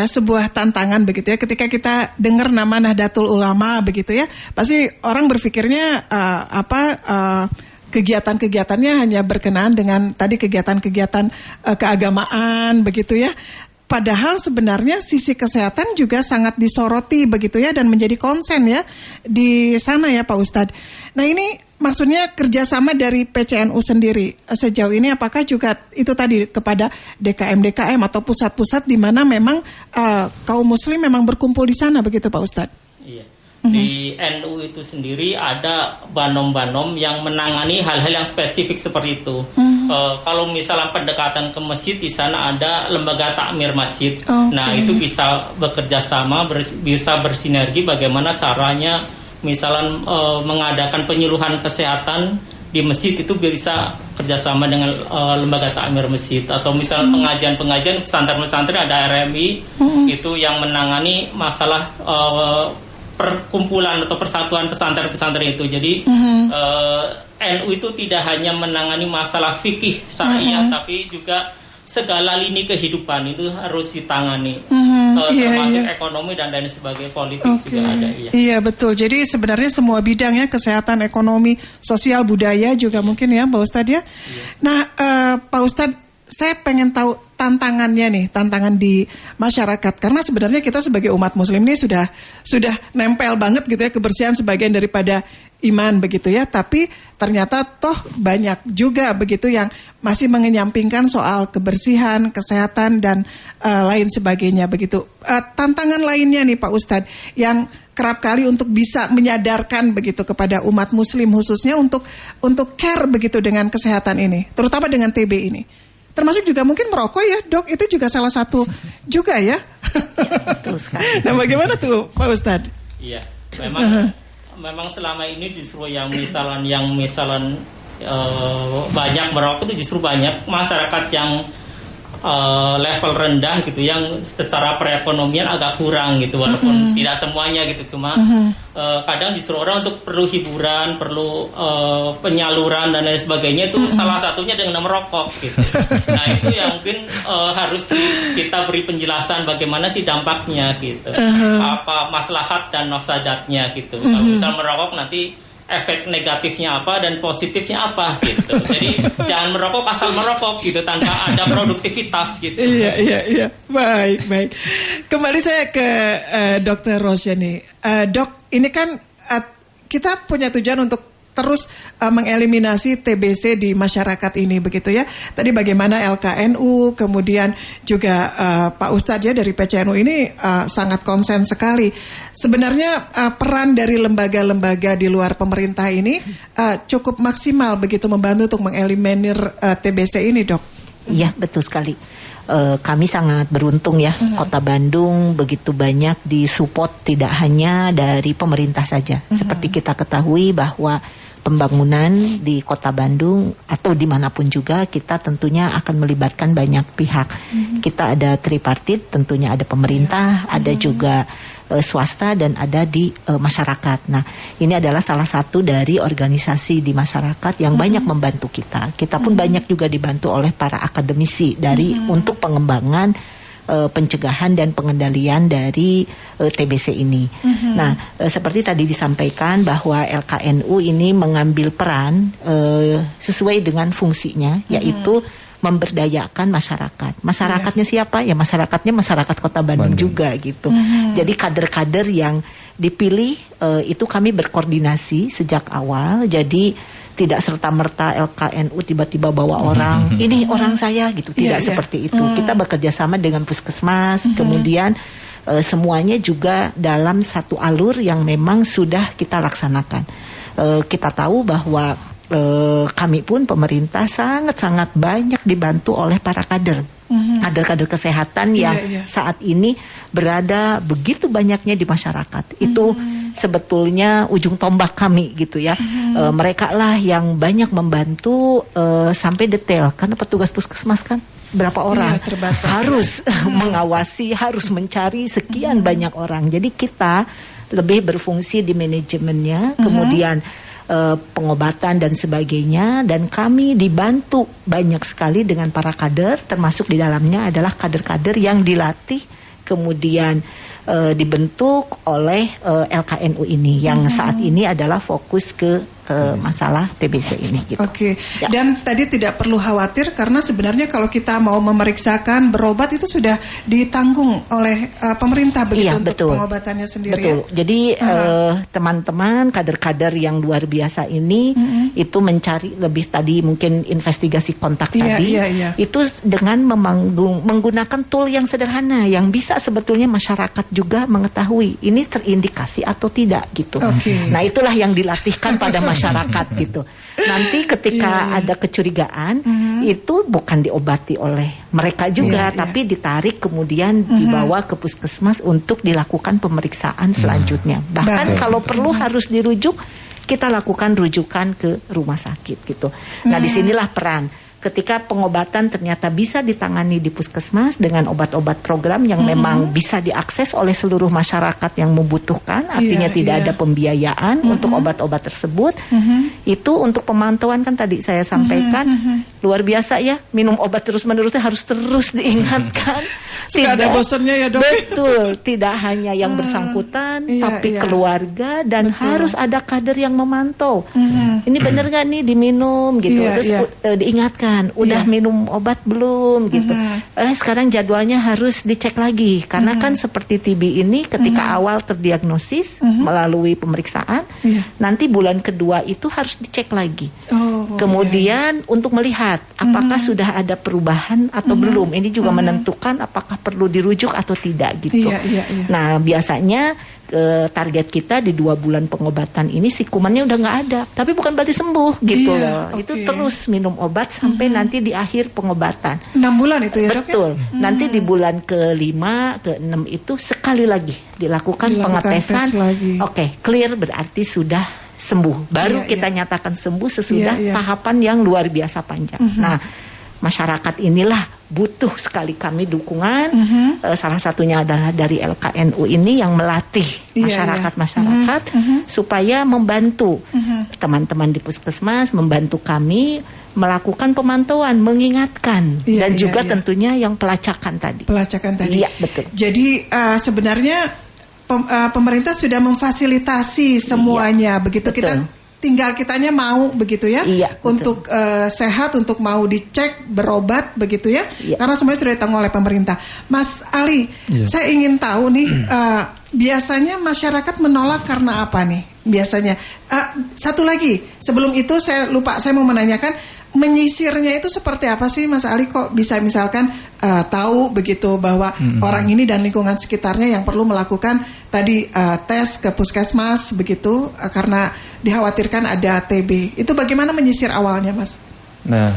sebuah tantangan begitu ya, ketika kita dengar nama Nahdlatul Ulama begitu ya, pasti orang berpikirnya kegiatan-kegiatannya hanya berkenaan dengan tadi kegiatan-kegiatan keagamaan begitu ya. Padahal sebenarnya sisi kesehatan juga sangat disoroti begitu ya, dan menjadi konsen ya di sana ya Pak Ustadz. Nah, ini maksudnya kerjasama dari PCNU sendiri sejauh ini, apakah juga itu tadi kepada DKM atau pusat-pusat di mana memang kaum muslim memang berkumpul di sana begitu Pak Ustadz? Iya. Di NU itu sendiri ada banom-banom yang menangani hal-hal yang spesifik seperti itu. Kalau misalnya pendekatan ke masjid, di sana ada lembaga takmir masjid. Nah, itu bisa bekerja sama, bisa bersinergi bagaimana caranya misalnya mengadakan penyuluhan kesehatan di masjid, itu bisa kerjasama dengan lembaga takmir masjid. Atau misalnya pengajian-pengajian pesantren-pesantren, ada RMI itu yang menangani masalah perkumpulan atau persatuan pesantren-pesantren itu. Jadi NU itu tidak hanya menangani masalah fikih syariah, tapi juga segala lini kehidupan itu harus ditangani, termasuk ekonomi dan lain sebagainya, politik juga ada. Iya betul. Jadi sebenarnya semua bidangnya, kesehatan, ekonomi, sosial, budaya juga mungkin ya Pak Ustadz ya. Nah Pak Ustadz, saya pengen tahu tantangan di masyarakat, karena sebenarnya kita sebagai umat muslim ini sudah nempel banget gitu ya, kebersihan sebagian daripada iman begitu ya, tapi ternyata toh banyak juga begitu yang masih mengenyampingkan soal kebersihan, kesehatan dan lain sebagainya begitu. Tantangan lainnya nih Pak Ustadz yang kerap kali untuk bisa menyadarkan begitu kepada umat muslim khususnya untuk care begitu dengan kesehatan ini, terutama dengan TB ini. Termasuk juga mungkin merokok ya, Dok, itu juga salah satu juga ya. Betul sekali. Nah, bagaimana tuh Pak Ustadz? Iya, memang selama ini justru yang misalan banyak merokok itu justru banyak masyarakat yang level rendah gitu, yang secara perekonomian agak kurang gitu, walaupun tidak semuanya gitu, cuma kadang justru orang untuk perlu hiburan, perlu penyaluran dan lain sebagainya itu salah satunya dengan merokok gitu. Nah itu yang mungkin harus kita beri penjelasan bagaimana sih dampaknya gitu, apa maslahat dan mafsadatnya gitu. Kalau misal merokok nanti efek negatifnya apa dan positifnya apa gitu. Jadi jangan merokok asal merokok gitu tanpa ada produktivitas gitu. Iya. Baik. Kembali saya ke Dr. Rosya nih. Dok, ini kan kita punya tujuan untuk terus mengeliminasi TBC di masyarakat ini begitu ya. Tadi bagaimana LKNU, kemudian juga Pak Ustadz ya dari PCNU ini sangat konsen sekali. Sebenarnya peran dari lembaga-lembaga di luar pemerintah ini cukup maksimal begitu membantu untuk mengeliminir TBC ini, Dok. Iya, betul sekali. Kami sangat beruntung ya, Kota Bandung begitu banyak disupport tidak hanya dari pemerintah saja. Seperti kita ketahui bahwa pembangunan di Kota Bandung atau dimanapun juga kita tentunya akan melibatkan banyak pihak. Kita ada tripartit, tentunya ada pemerintah, ada juga swasta dan ada di masyarakat. Nah, ini adalah salah satu dari organisasi di masyarakat yang banyak membantu kita. Kita pun banyak juga dibantu oleh para akademisi dari untuk pengembangan pencegahan dan pengendalian dari TBC ini. Nah, seperti tadi disampaikan bahwa LKNU ini mengambil peran sesuai dengan fungsinya, yaitu memberdayakan masyarakat. Masyarakatnya siapa? Ya masyarakatnya masyarakat Kota Bandung juga gitu. Jadi kader-kader yang dipilih itu kami berkoordinasi sejak awal. Jadi tidak serta-merta LKNU tiba-tiba bawa orang, ini orang saya gitu, tidak seperti itu. Kita bekerja sama dengan puskesmas, kemudian semuanya juga dalam satu alur yang memang sudah kita laksanakan. Kita tahu bahwa kami pun pemerintah sangat-sangat banyak dibantu oleh para kader. Kader-kader kesehatan yang saat ini berada begitu banyaknya di masyarakat. Itu sebetulnya ujung tombak kami gitu ya. Mereka lah yang banyak membantu sampai detail, karena petugas puskesmas kan berapa orang harus mengawasi, harus mencari sekian banyak orang. Jadi kita lebih berfungsi di manajemennya, kemudian pengobatan dan sebagainya, dan kami dibantu banyak sekali dengan para kader, termasuk di dalamnya adalah kader-kader yang dilatih kemudian dibentuk oleh LKNU ini yang saat ini adalah fokus ke masalah TBC ini gitu. Oke. Dan tadi tidak perlu khawatir karena sebenarnya kalau kita mau memeriksakan, berobat itu sudah ditanggung oleh pemerintah begitu untuk pengobatannya sendiri. Betul. Ya? Jadi teman-teman kader-kader yang luar biasa ini itu mencari lebih tadi mungkin investigasi kontak tadi itu dengan menggunakan tool yang sederhana yang bisa sebetulnya masyarakat juga mengetahui ini terindikasi atau tidak gitu. Nah, itulah yang dilatihkan pada masyarakat gitu. Nanti ketika ada kecurigaan itu bukan diobati oleh mereka juga, tapi ditarik kemudian dibawa ke puskesmas untuk dilakukan pemeriksaan selanjutnya. Bahkan kalau perlu harus dirujuk, kita lakukan rujukan ke rumah sakit gitu. Nah, disinilah peran. Ketika pengobatan ternyata bisa ditangani di puskesmas dengan obat-obat program yang memang bisa diakses oleh seluruh masyarakat yang membutuhkan, artinya tidak ada pembiayaan untuk obat-obat tersebut, itu untuk pemantauan kan tadi saya sampaikan luar biasa ya, minum obat terus-menerusnya harus terus diingatkan Suka ada bosannya ya, Dok. Betul, tidak hanya yang bersangkutan, tapi keluarga, dan harus ada kader yang memantau. Ini benar nggak nih diminum gitu, terus diingatkan, udah minum obat belum gitu. Sekarang jadwalnya harus dicek lagi, karena kan seperti TB ini ketika awal terdiagnosis melalui pemeriksaan, nanti bulan kedua itu harus dicek lagi. Kemudian untuk melihat apakah sudah ada perubahan atau belum. Ini juga menentukan apakah perlu dirujuk atau tidak gitu. Nah, biasanya target kita di 2 bulan pengobatan ini si kumannya udah nggak ada, tapi bukan berarti sembuh gitu loh. Itu terus minum obat sampai nanti di akhir pengobatan. 6 bulan itu ya, Dok? Betul. Nanti di bulan ke-5, ke-6 itu sekali lagi dilakukan pengetesan. Oke, clear berarti sudah sembuh. Baru kita nyatakan sembuh sesudah tahapan yang luar biasa panjang. Nah, masyarakat inilah butuh sekali kami dukungan. Salah satunya adalah dari LKNU ini yang melatih masyarakat supaya membantu teman-teman di puskesmas, membantu kami melakukan pemantauan, mengingatkan, dan juga tentunya yang pelacakan tadi. Iya, betul. Jadi sebenarnya pemerintah sudah memfasilitasi semuanya, begitu. Betul. Kita tinggal kitanya mau begitu ya, untuk sehat, untuk mau dicek, berobat begitu ya, karena semuanya sudah ditanggung oleh pemerintah. Mas Ali, saya ingin tahu nih, biasanya masyarakat menolak karena apa nih? Biasanya satu lagi, sebelum itu saya mau menanyakan, menyisirnya itu seperti apa sih, Mas Ali? Kok bisa misalkan tahu begitu bahwa orang ini dan lingkungan sekitarnya yang perlu melakukan tadi tes ke puskesmas begitu, karena dikhawatirkan ada TB. Itu bagaimana menyisir awalnya, Mas? Nah,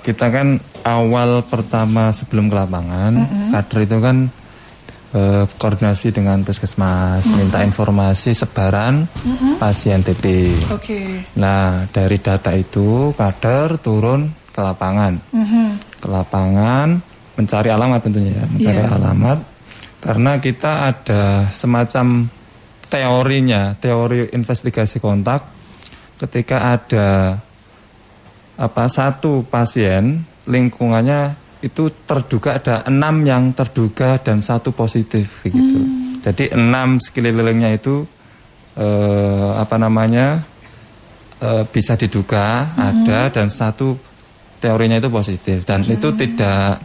kita kan awal pertama sebelum ke lapangan, kader itu kan koordinasi dengan puskesmas, minta informasi sebaran pasien TB. Nah, dari data itu kader turun ke lapangan, mencari alamat tentunya ya, mencari alamat, karena kita ada semacam teori investigasi kontak. Ketika ada satu pasien, lingkungannya itu terduga ada 6 yang terduga dan 1 positif begitu. Jadi 6 sekelilingnya itu bisa diduga ada, dan 1 teorinya itu positif, dan itu tidak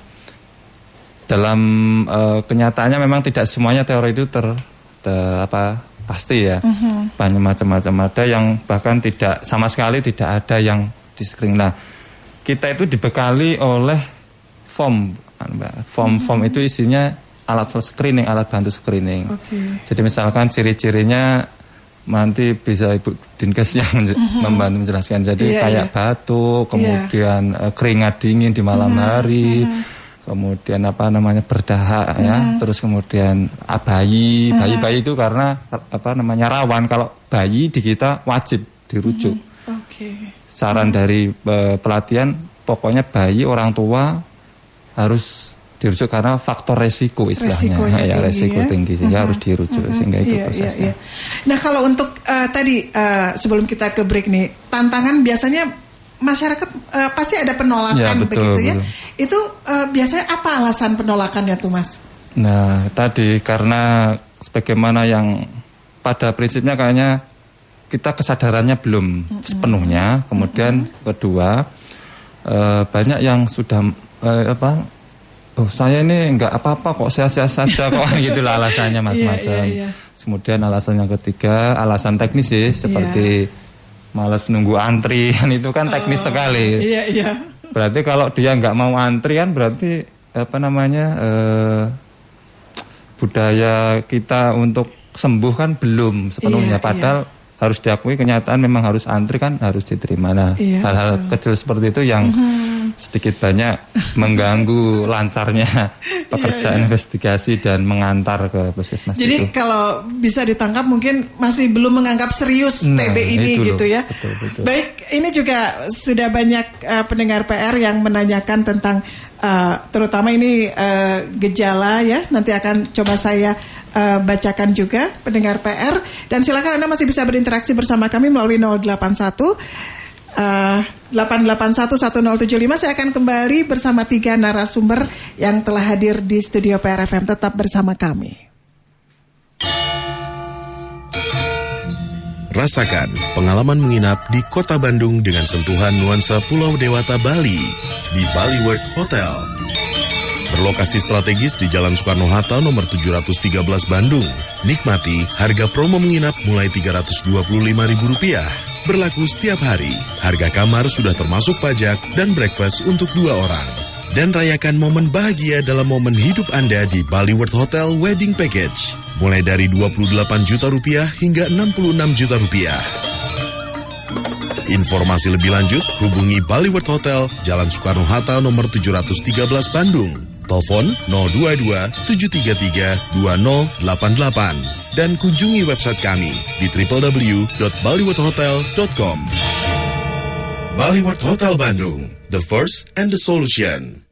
dalam kenyataannya memang tidak semuanya teori itu pasti ya. Banyak macam-macam, ada yang bahkan tidak sama sekali tidak ada yang di screening. Nah, kita itu dibekali oleh form itu isinya alat screening, alat bantu screening. Jadi misalkan ciri-cirinya nanti bisa Ibu Dinkes yang membantu menjelaskan. Jadi kayak batuk, kemudian keringat dingin di malam hari, kemudian berdahak ya, terus kemudian bayi itu karena rawan. Kalau bayi di kita wajib dirujuk. Saran dari pelatihan, pokoknya bayi orang tua harus dirujuk karena faktor resiko istilahnya, resiko tinggi sehingga harus dirujuk, sehingga itu prosesnya. Nah, kalau untuk tadi sebelum kita ke break nih, tantangan biasanya masyarakat pasti ada penolakan begitu ya. Itu biasanya apa alasan penolakannya tuh, Mas? Nah, tadi karena sebagaimana yang pada prinsipnya kayaknya kita kesadarannya belum sepenuhnya. Kemudian kedua, banyak yang sudah saya ini enggak apa-apa kok, sehat-sehat saja kok, gitulah alasannya macam-macam. Kemudian alasan yang ketiga, alasan teknis sih, seperti malas nunggu antri, itu kan teknis sekali. Berarti kalau dia enggak mau antri kan berarti budaya kita untuk sembuh kan belum sepenuhnya. Padahal harus diakui kenyataan memang harus antri kan, harus diterima. Nah, hal-hal kecil seperti itu yang sedikit banyak mengganggu lancarnya pekerjaan investigasi dan mengantar ke puskesmas. Jadi itu. Kalau bisa ditangkap mungkin masih belum menganggap serius TB ini gitu ya. Betul. Baik, ini juga sudah banyak pendengar PR yang menanyakan tentang terutama ini gejala ya. Nanti akan coba saya bacakan juga pendengar PR, dan silakan Anda masih bisa berinteraksi bersama kami melalui 081 8811075. Saya akan kembali bersama 3 narasumber yang telah hadir di studio PRFM. Tetap bersama kami. Rasakan pengalaman menginap di kota Bandung dengan sentuhan nuansa Pulau Dewata Bali di Bali World Hotel. Berlokasi strategis di Jalan Soekarno-Hatta nomor 713 Bandung. Nikmati harga promo menginap mulai Rp325.000. Berlaku setiap hari. Harga kamar sudah termasuk pajak dan breakfast untuk 2 orang. Dan rayakan momen bahagia dalam momen hidup Anda di Bali World Hotel Wedding Package. Mulai dari Rp28 juta hingga Rp66 juta. Informasi lebih lanjut hubungi Bali World Hotel Jalan Soekarno-Hatta nomor 713 Bandung. Telepon 022 733 2088 dan kunjungi website kami di www.baliworldhotel.com. Bali World Hotel Bandung, the first and the solution.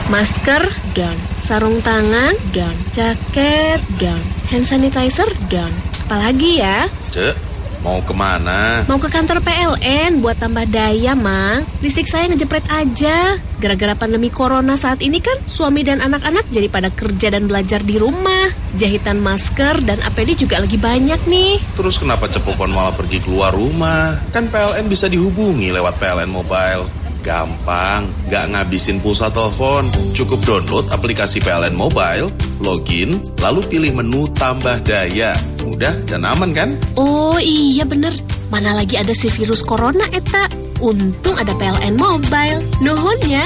Masker down, sarung tangan down, jaket down, hand sanitizer down. Apalagi ya? Cek, mau kemana? Mau ke kantor PLN buat tambah daya, Mang. Listrik saya ngejepret aja. Gara-gara pandemi corona saat ini kan, suami dan anak-anak jadi pada kerja dan belajar di rumah. Jahitan masker dan APD juga lagi banyak nih. Terus kenapa Cepopon malah pergi keluar rumah? Kan PLN bisa dihubungi lewat PLN Mobile. Gampang, gak ngabisin pulsa telepon. Cukup download aplikasi PLN Mobile, login, lalu pilih menu tambah daya. Mudah dan aman kan? Oh iya bener, mana lagi ada si virus corona eta. Untung ada PLN Mobile. Nuhun ya.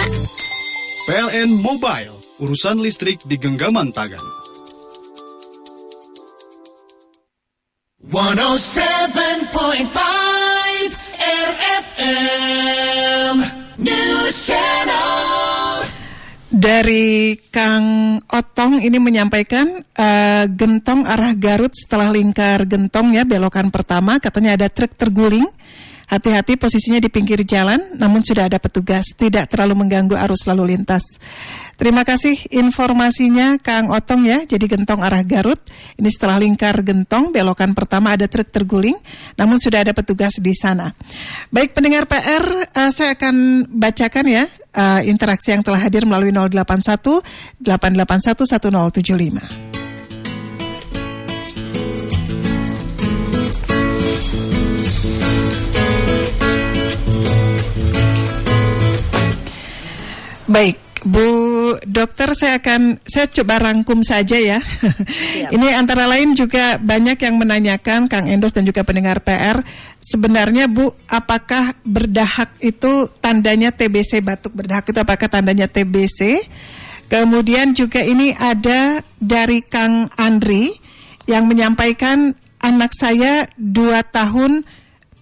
PLN Mobile, urusan listrik di genggaman tangan. 107.5 RFM News Channel. Dari Kang Otong ini menyampaikan Gentong arah Garut setelah lingkar Gentong ya, belokan pertama katanya ada truk terguling. Hati-hati posisinya di pinggir jalan, namun sudah ada petugas, tidak terlalu mengganggu arus lalu lintas. Terima kasih informasinya Kang Otong ya. Jadi Gentong arah Garut, ini setelah lingkar Gentong, belokan pertama ada truk terguling, namun sudah ada petugas di sana. Baik pendengar PR, saya akan bacakan ya interaksi yang telah hadir melalui 081 881 1075. Baik, Bu Dokter, saya coba rangkum saja ya. Ini antara lain juga banyak yang menanyakan, Kang Endos dan juga pendengar PR, sebenarnya Bu, apakah berdahak itu tandanya TBC, batuk berdahak itu apakah tandanya TBC? Kemudian juga ini ada dari Kang Andri yang menyampaikan anak saya 2 tahun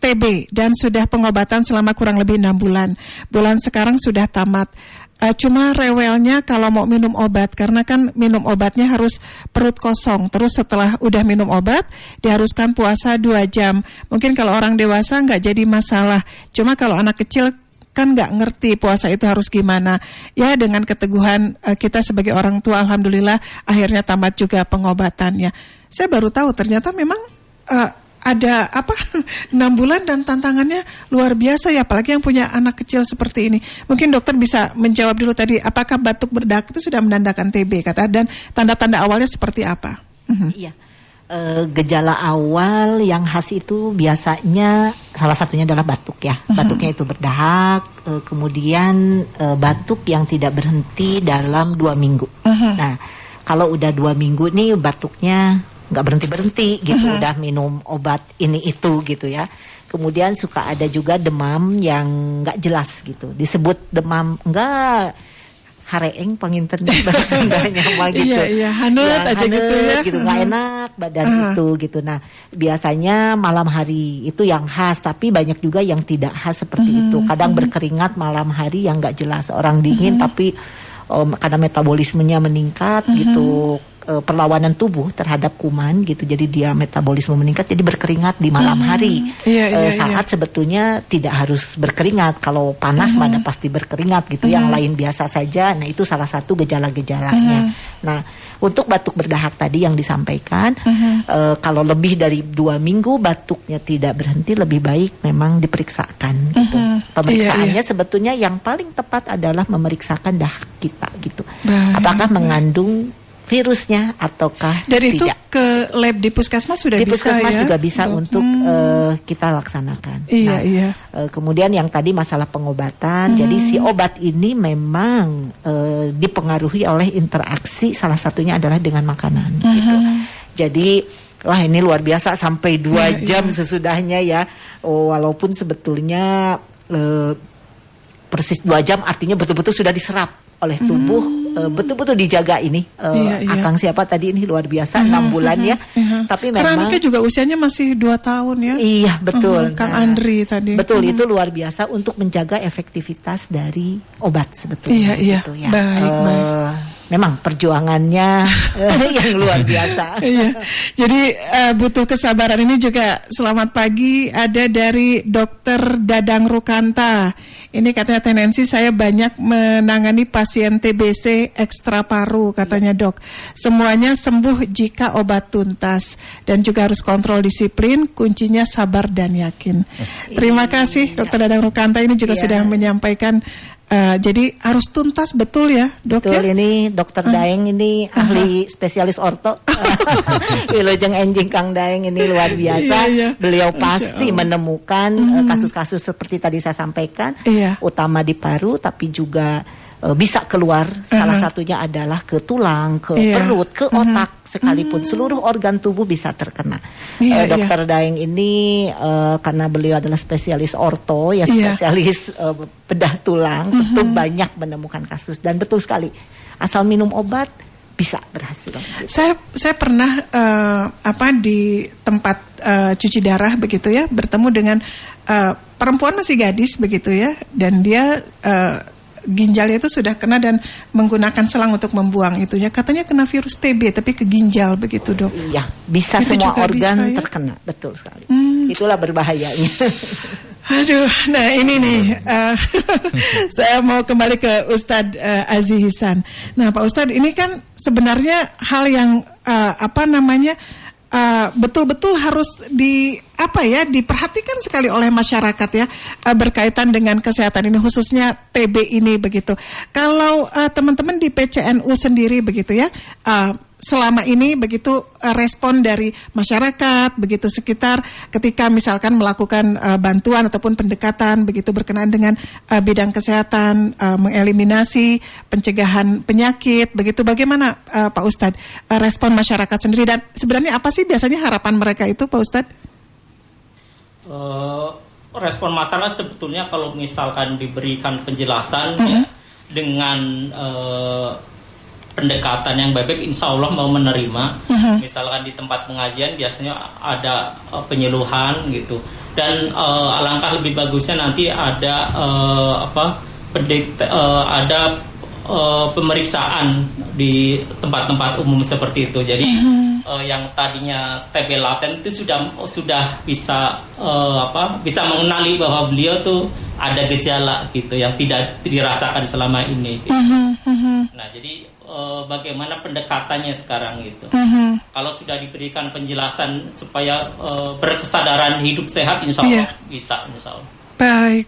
TB dan sudah pengobatan selama kurang lebih 6 bulan. Bulan sekarang sudah tamat. Cuma rewelnya kalau mau minum obat, karena kan minum obatnya harus perut kosong. Terus setelah udah minum obat, diharuskan puasa 2 jam. Mungkin kalau orang dewasa nggak jadi masalah. Cuma kalau anak kecil kan nggak ngerti puasa itu harus gimana. Ya dengan keteguhan kita sebagai orang tua, alhamdulillah akhirnya tamat juga pengobatannya. Saya baru tahu ternyata memang ada 6 bulan dan tantangannya luar biasa ya, apalagi yang punya anak kecil seperti ini. Mungkin dokter bisa menjawab dulu tadi, apakah batuk berdahak itu sudah menandakan TB kata, dan tanda-tanda awalnya seperti apa? Iya, gejala awal yang khas itu biasanya salah satunya adalah batuk ya. Batuknya itu berdahak, kemudian batuk yang tidak berhenti dalam 2 minggu. Nah, kalau udah 2 minggu nih batuknya nggak berhenti gitu, udah minum obat ini itu gitu ya. Kemudian suka ada juga demam yang nggak jelas gitu, disebut demam enggak hareeng panginten bahasa Sundanya mah gitu. Iya, hanut aja gitu ya. Gitu, nggak enak badan itu gitu. Nah, biasanya malam hari itu yang khas, tapi banyak juga yang tidak khas seperti itu. Kadang berkeringat malam hari yang nggak jelas, orang dingin tapi karena metabolismenya meningkat gitu. Perlawanan tubuh terhadap kuman gitu, jadi dia metabolisme meningkat, jadi berkeringat di malam hari. Saat sebetulnya tidak harus berkeringat, kalau panas mana pasti berkeringat gitu, yang lain biasa saja. Nah itu salah satu gejala-gejalanya. Nah Untuk batuk berdahak tadi yang disampaikan, kalau lebih dari 2 minggu batuknya tidak berhenti, lebih baik memang diperiksakan gitu. Pemeriksaannya sebetulnya yang paling tepat adalah memeriksakan dahak kita gitu. Apakah mengandung virusnya ataukah dan tidak. Itu ke lab di puskesmas sudah di bisa puskesmas ya? juga bisa untuk kita laksanakan. Iya. Kemudian yang tadi masalah pengobatan, jadi si obat ini memang dipengaruhi oleh interaksi, salah satunya adalah dengan makanan. Gitu. Jadi wah ini luar biasa sampai 2 jam sesudahnya ya. Walaupun sebetulnya persis 2 jam artinya betul-betul sudah diserap oleh tubuh, betul-betul dijaga ini. Akang siapa tadi ini luar biasa 6 bulan ya. Tapi memang karena anaknya juga usianya masih 2 tahun ya. Iya betul. Kang Andri tadi. Betul, itu luar biasa untuk menjaga efektivitas dari obat sebetulnya. Iya. Gitu, ya. Baik. Memang perjuangannya yang luar biasa. Iya. Jadi butuh kesabaran. Ini juga selamat pagi ada dari Dr. Dadang Rukanta. Ini katanya tendensi saya banyak menangani pasien TBC ekstra paru katanya dok. Semuanya sembuh jika obat tuntas dan juga harus kontrol disiplin. Kuncinya sabar dan yakin. Terima kasih Dr. Dadang Rukanta ini juga sudah menyampaikan. Jadi harus tuntas betul ya dok. Betul, ya? ini dokter Daeng ini ahli spesialis orto. Wilujeng enjing Kang Daeng ini luar biasa. Beliau pasti menemukan kasus-kasus seperti tadi saya sampaikan, utama di paru tapi juga bisa keluar. Salah satunya adalah ke tulang, ke perut, ke otak, sekalipun seluruh organ tubuh bisa terkena. Dokter Daeng ini karena beliau adalah spesialis orto, ya spesialis bedah tulang, tentu banyak menemukan kasus dan betul sekali asal minum obat bisa berhasil. Saya pernah di tempat cuci darah begitu ya, bertemu dengan perempuan masih gadis begitu ya, dan dia ginjalnya itu sudah kena dan menggunakan selang untuk membuang itu ya, katanya kena virus TB tapi ke ginjal begitu dok. Iya, bisa itu semua organ bisa, ya? Terkena, betul sekali. Itulah berbahayanya. Aduh, nah ini nih saya mau kembali ke Ustadz Aziz Ihsan. Nah Pak Ustadz, ini kan sebenarnya hal yang betul-betul harus diperhatikan sekali oleh masyarakat ya, berkaitan dengan kesehatan ini, khususnya TB ini begitu. Kalau teman-teman di PCNU sendiri begitu ya, selama ini begitu respon dari masyarakat begitu sekitar ketika misalkan melakukan bantuan ataupun pendekatan begitu berkenaan dengan bidang kesehatan, mengeliminasi pencegahan penyakit begitu, bagaimana Pak Ustadz respon masyarakat sendiri, dan sebenarnya apa sih biasanya harapan mereka itu Pak Ustadz? Respon masyarakat sebetulnya kalau misalkan diberikan penjelasan ya, dengan pendekatan yang baik, insya Allah mau menerima. Misalkan di tempat pengajian biasanya ada penyuluhan gitu, dan alangkah lebih bagusnya nanti ada pemeriksaan di tempat-tempat umum seperti itu. Jadi yang tadinya TB laten itu sudah bisa bisa mengenali bahwa beliau tuh ada gejala gitu yang tidak dirasakan selama ini gitu. Nah jadi bagaimana pendekatannya sekarang gitu. Kalau sudah diberikan penjelasan supaya berkesadaran hidup sehat, insya Allah bisa, insya Allah. Baik.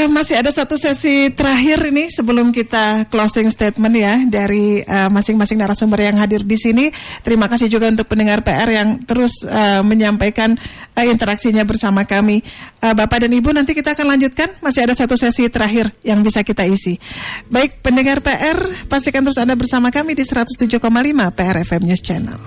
Masih ada satu sesi terakhir ini sebelum kita closing statement ya dari masing-masing narasumber yang hadir di sini. Terima kasih juga untuk pendengar PR yang terus menyampaikan interaksinya bersama kami. Bapak dan Ibu, nanti kita akan lanjutkan. Masih ada satu sesi terakhir yang bisa kita isi. Baik, pendengar PR, pastikan terus Anda bersama kami di 107,5 PR FM News Channel.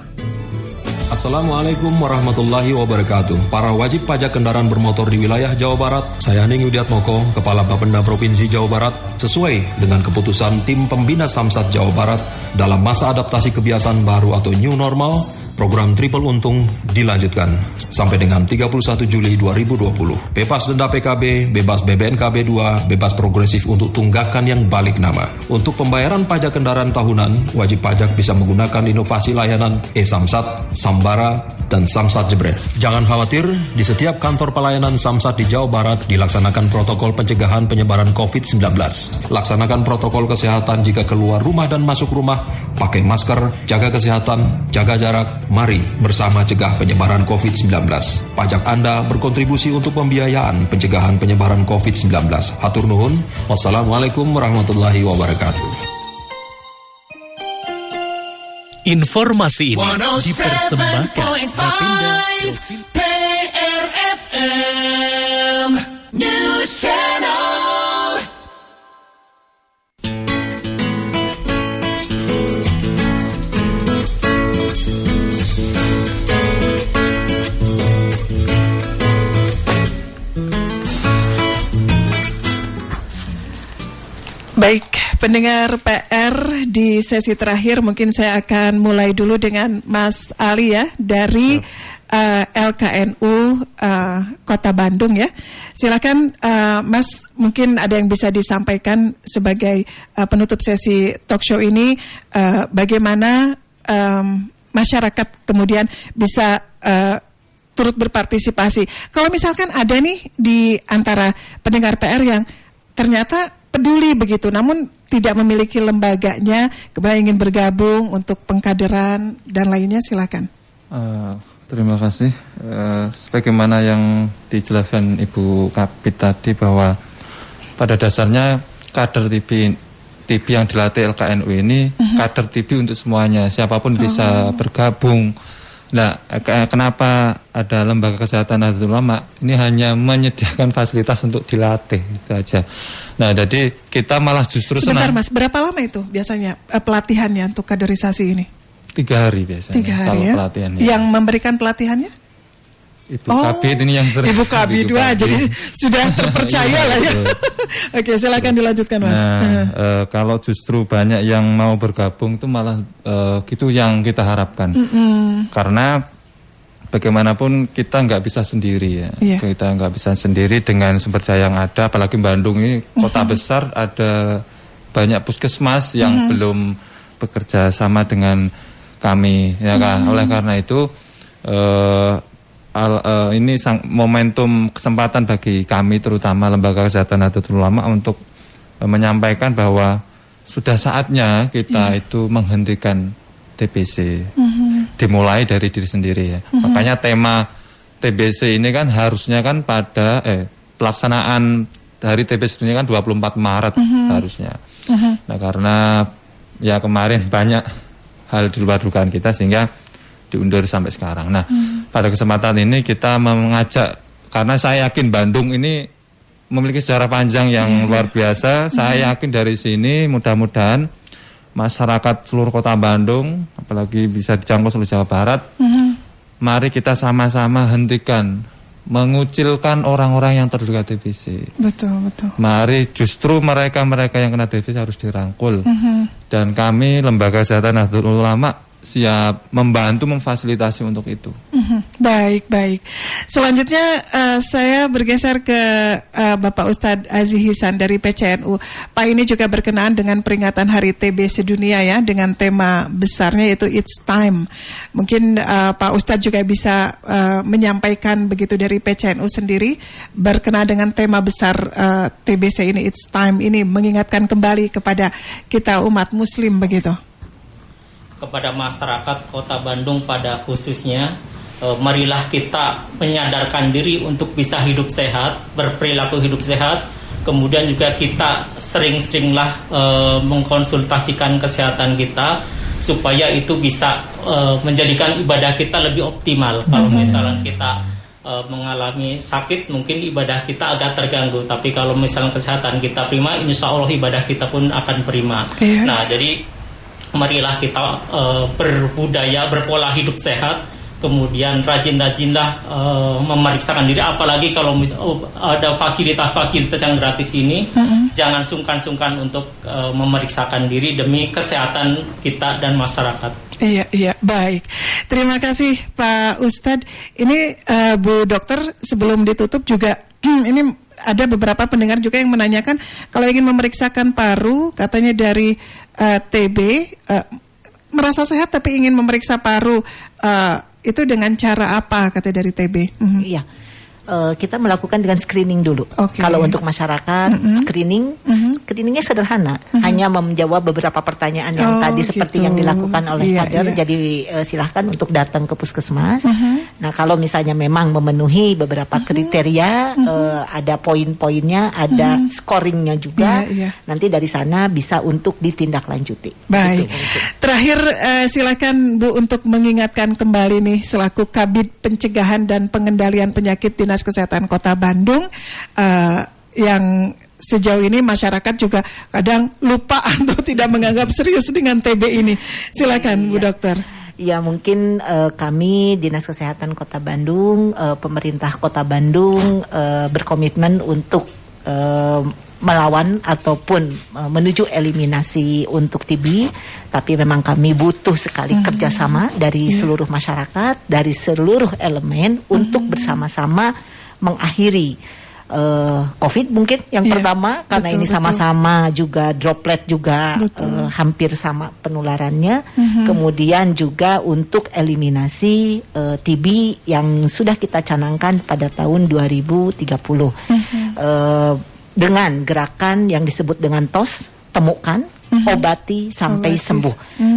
Assalamualaikum warahmatullahi wabarakatuh. Para wajib pajak kendaraan bermotor di wilayah Jawa Barat, saya Hening Widiatmoko, Kepala Bapenda Provinsi Jawa Barat, sesuai dengan keputusan Tim Pembina Samsat Jawa Barat dalam masa adaptasi kebiasaan baru atau new normal, program Triple Untung dilanjutkan sampai dengan 31 Juli 2020. Bebas denda PKB, bebas BBNKB 2, bebas progresif untuk tunggakan yang balik nama. Untuk pembayaran pajak kendaraan tahunan, wajib pajak bisa menggunakan inovasi layanan e-Samsat, Sambara, dan Samsat Jebret. Jangan khawatir, di setiap kantor pelayanan Samsat di Jawa Barat dilaksanakan protokol pencegahan penyebaran COVID-19. Laksanakan protokol kesehatan jika keluar rumah dan masuk rumah, pakai masker, jaga kesehatan, jaga jarak. Mari bersama cegah penyebaran COVID-19. Pajak Anda berkontribusi untuk pembiayaan pencegahan penyebaran COVID-19. Hatur nuhun. Wassalamualaikum warahmatullahi wabarakatuh. Informasi ini dipersembahkan PRFM News Channel. Baik, pendengar PR, di sesi terakhir mungkin saya akan mulai dulu dengan Mas Ali ya, dari LKNU Kota Bandung ya. Silakan Mas, mungkin ada yang bisa disampaikan sebagai penutup sesi talk show ini, bagaimana masyarakat kemudian bisa turut berpartisipasi. Kalau misalkan ada nih di antara pendengar PR yang ternyata peduli begitu, namun tidak memiliki lembaganya, kemudian ingin bergabung untuk pengkaderan dan lainnya, silakan. Terima kasih. Sebagaimana yang dijelaskan Ibu Kapit tadi, bahwa pada dasarnya kader TB yang dilatih LKNU ini kader TB untuk semuanya, siapapun bisa bergabung. Nah, kenapa ada lembaga kesehatan Nahdlatul Ulama? Ini hanya menyediakan fasilitas untuk dilatih, itu aja. Nah, jadi kita malah justru Sebentar senang. Mas, berapa lama itu biasanya pelatihannya untuk kaderisasi ini? 3 hari biasanya. 3 hari kalau ya? pelatihannya. Yang memberikan pelatihannya? Ibu Kabid ini yang sering. Ibu Kabid 2, jadi sudah terpercaya lah ya. Oke, silakan dilanjutkan Mas. Nah, kalau justru banyak yang mau bergabung itu malah gitu yang kita harapkan. Karena bagaimanapun kita nggak bisa sendiri ya. Kita nggak bisa sendiri dengan sumber daya yang ada. Apalagi Bandung ini kota besar, ada banyak puskesmas yang belum bekerja sama dengan kami. Ya kan? Oleh karena itu ini momentum kesempatan bagi kami, terutama Lembaga Kesehatan Nahdlatul Ulama, untuk menyampaikan bahwa sudah saatnya kita itu menghentikan TBC. Dimulai dari diri sendiri ya. Makanya tema TBC ini kan harusnya kan pada pelaksanaan hari TBC ini kan 24 Maret harusnya. Nah, karena ya kemarin banyak hal di luar dugaan kita sehingga diundur sampai sekarang. Nah, pada kesempatan ini kita mengajak, karena saya yakin Bandung ini memiliki sejarah panjang yang luar biasa. Saya yakin dari sini mudah-mudahan masyarakat seluruh kota Bandung, apalagi bisa dijangkau seluruh Jawa Barat, mari kita sama-sama hentikan mengucilkan orang-orang yang terduga TBC. Betul. Mari justru mereka-mereka yang kena TBC harus dirangkul. Dan kami Lembaga Kesehatan Nahdlatul Ulama siap membantu memfasilitasi untuk itu. Baik. Selanjutnya saya bergeser ke Bapak Ustadz Aziz Hisan dari PCNU. Pak, ini juga berkenaan dengan peringatan Hari TB sedunia ya, dengan tema besarnya yaitu It's Time. Mungkin Pak Ustadz juga bisa menyampaikan begitu dari PCNU sendiri berkenaan dengan tema besar TBC ini, It's Time ini, mengingatkan kembali kepada kita umat Muslim begitu. Kepada masyarakat Kota Bandung pada khususnya, marilah kita menyadarkan diri untuk bisa hidup sehat, berperilaku hidup sehat. Kemudian juga kita sering-seringlah mengkonsultasikan kesehatan kita supaya itu bisa menjadikan ibadah kita lebih optimal. Kalau misalnya kita mengalami sakit, mungkin ibadah kita agak terganggu. Tapi kalau misalnya kesehatan kita prima, insya Allah ibadah kita pun akan prima. Nah, jadi marilah kita berbudaya, berpola hidup sehat, kemudian rajin-rajinlah memeriksakan diri, apalagi kalau ada fasilitas-fasilitas yang gratis ini, jangan sungkan-sungkan untuk memeriksakan diri demi kesehatan kita dan masyarakat. Iya, baik. Terima kasih Pak Ustadz. Ini Bu Dokter, sebelum ditutup juga ini ada beberapa pendengar juga yang menanyakan kalau ingin memeriksakan paru, katanya dari TB, merasa sehat tapi ingin memeriksa paru, itu dengan cara apa, katanya dari TB? Iya. kita melakukan dengan screening dulu. Kalau untuk masyarakat, screeningnya sederhana, hanya menjawab beberapa pertanyaan yang tadi seperti yang dilakukan oleh kader. Jadi silahkan untuk datang ke puskesmas. Nah, kalau misalnya memang memenuhi beberapa kriteria, ada poin-poinnya, ada scoringnya juga. Nanti dari sana bisa untuk ditindaklanjuti. Baik. Terakhir silakan Bu untuk mengingatkan kembali nih selaku Kabid Pencegahan dan Pengendalian Penyakit Dinas Kesehatan Kota Bandung yang sejauh ini masyarakat juga kadang lupa atau tidak menganggap serius dengan TB ini. Silakan Bu Dokter. Ya, mungkin kami Dinas Kesehatan Kota Bandung, pemerintah Kota Bandung berkomitmen untuk melawan ataupun menuju eliminasi untuk TB, tapi memang kami butuh sekali kerjasama dari seluruh masyarakat, dari seluruh elemen untuk bersama-sama mengakhiri COVID mungkin yang pertama, karena ini sama-sama juga droplet juga hampir sama penularannya. Kemudian juga untuk eliminasi TB yang sudah kita canangkan pada tahun 2030 dengan gerakan yang disebut dengan TOS, temukan, obati sampai sembuh.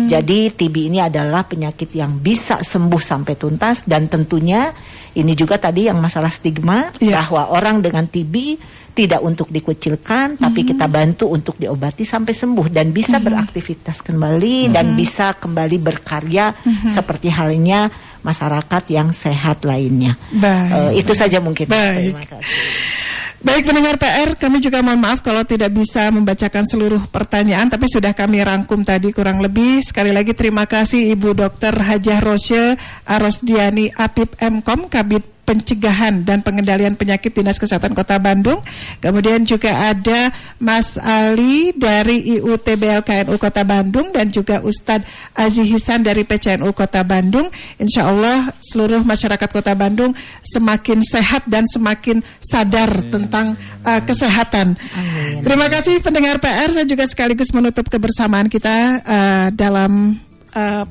Jadi TB ini adalah penyakit yang bisa sembuh sampai tuntas, dan tentunya ini juga tadi yang masalah stigma bahwa orang dengan TB tidak untuk dikucilkan, tapi kita bantu untuk diobati sampai sembuh dan bisa beraktivitas kembali dan bisa kembali berkarya seperti halnya masyarakat yang sehat lainnya. Itu saja mungkin. Terima kasih. Baik pendengar PR, kami juga mohon maaf kalau tidak bisa membacakan seluruh pertanyaan, tapi sudah kami rangkum tadi kurang lebih. Sekali lagi terima kasih Ibu Dr. Hajah Rosye Arosdiani Apip MKom, Kabid Pencegahan dan Pengendalian Penyakit Dinas Kesehatan Kota Bandung. Kemudian juga ada Mas Ali dari IUTBL KNU Kota Bandung dan juga Ustadz Aziz Hisan dari PCNU Kota Bandung. Insya Allah seluruh masyarakat Kota Bandung semakin sehat dan semakin sadar tentang kesehatan. Terima kasih pendengar PR. Saya juga sekaligus menutup kebersamaan kita dalam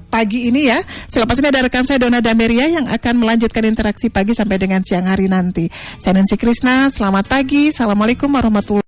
pagi ini ya. Selepas ini ada rekan saya Dona Dameria yang akan melanjutkan interaksi pagi sampai dengan siang hari nanti. Saya Nancy Krisna, selamat pagi. Assalamualaikum warahmatullahi wabarakatuh.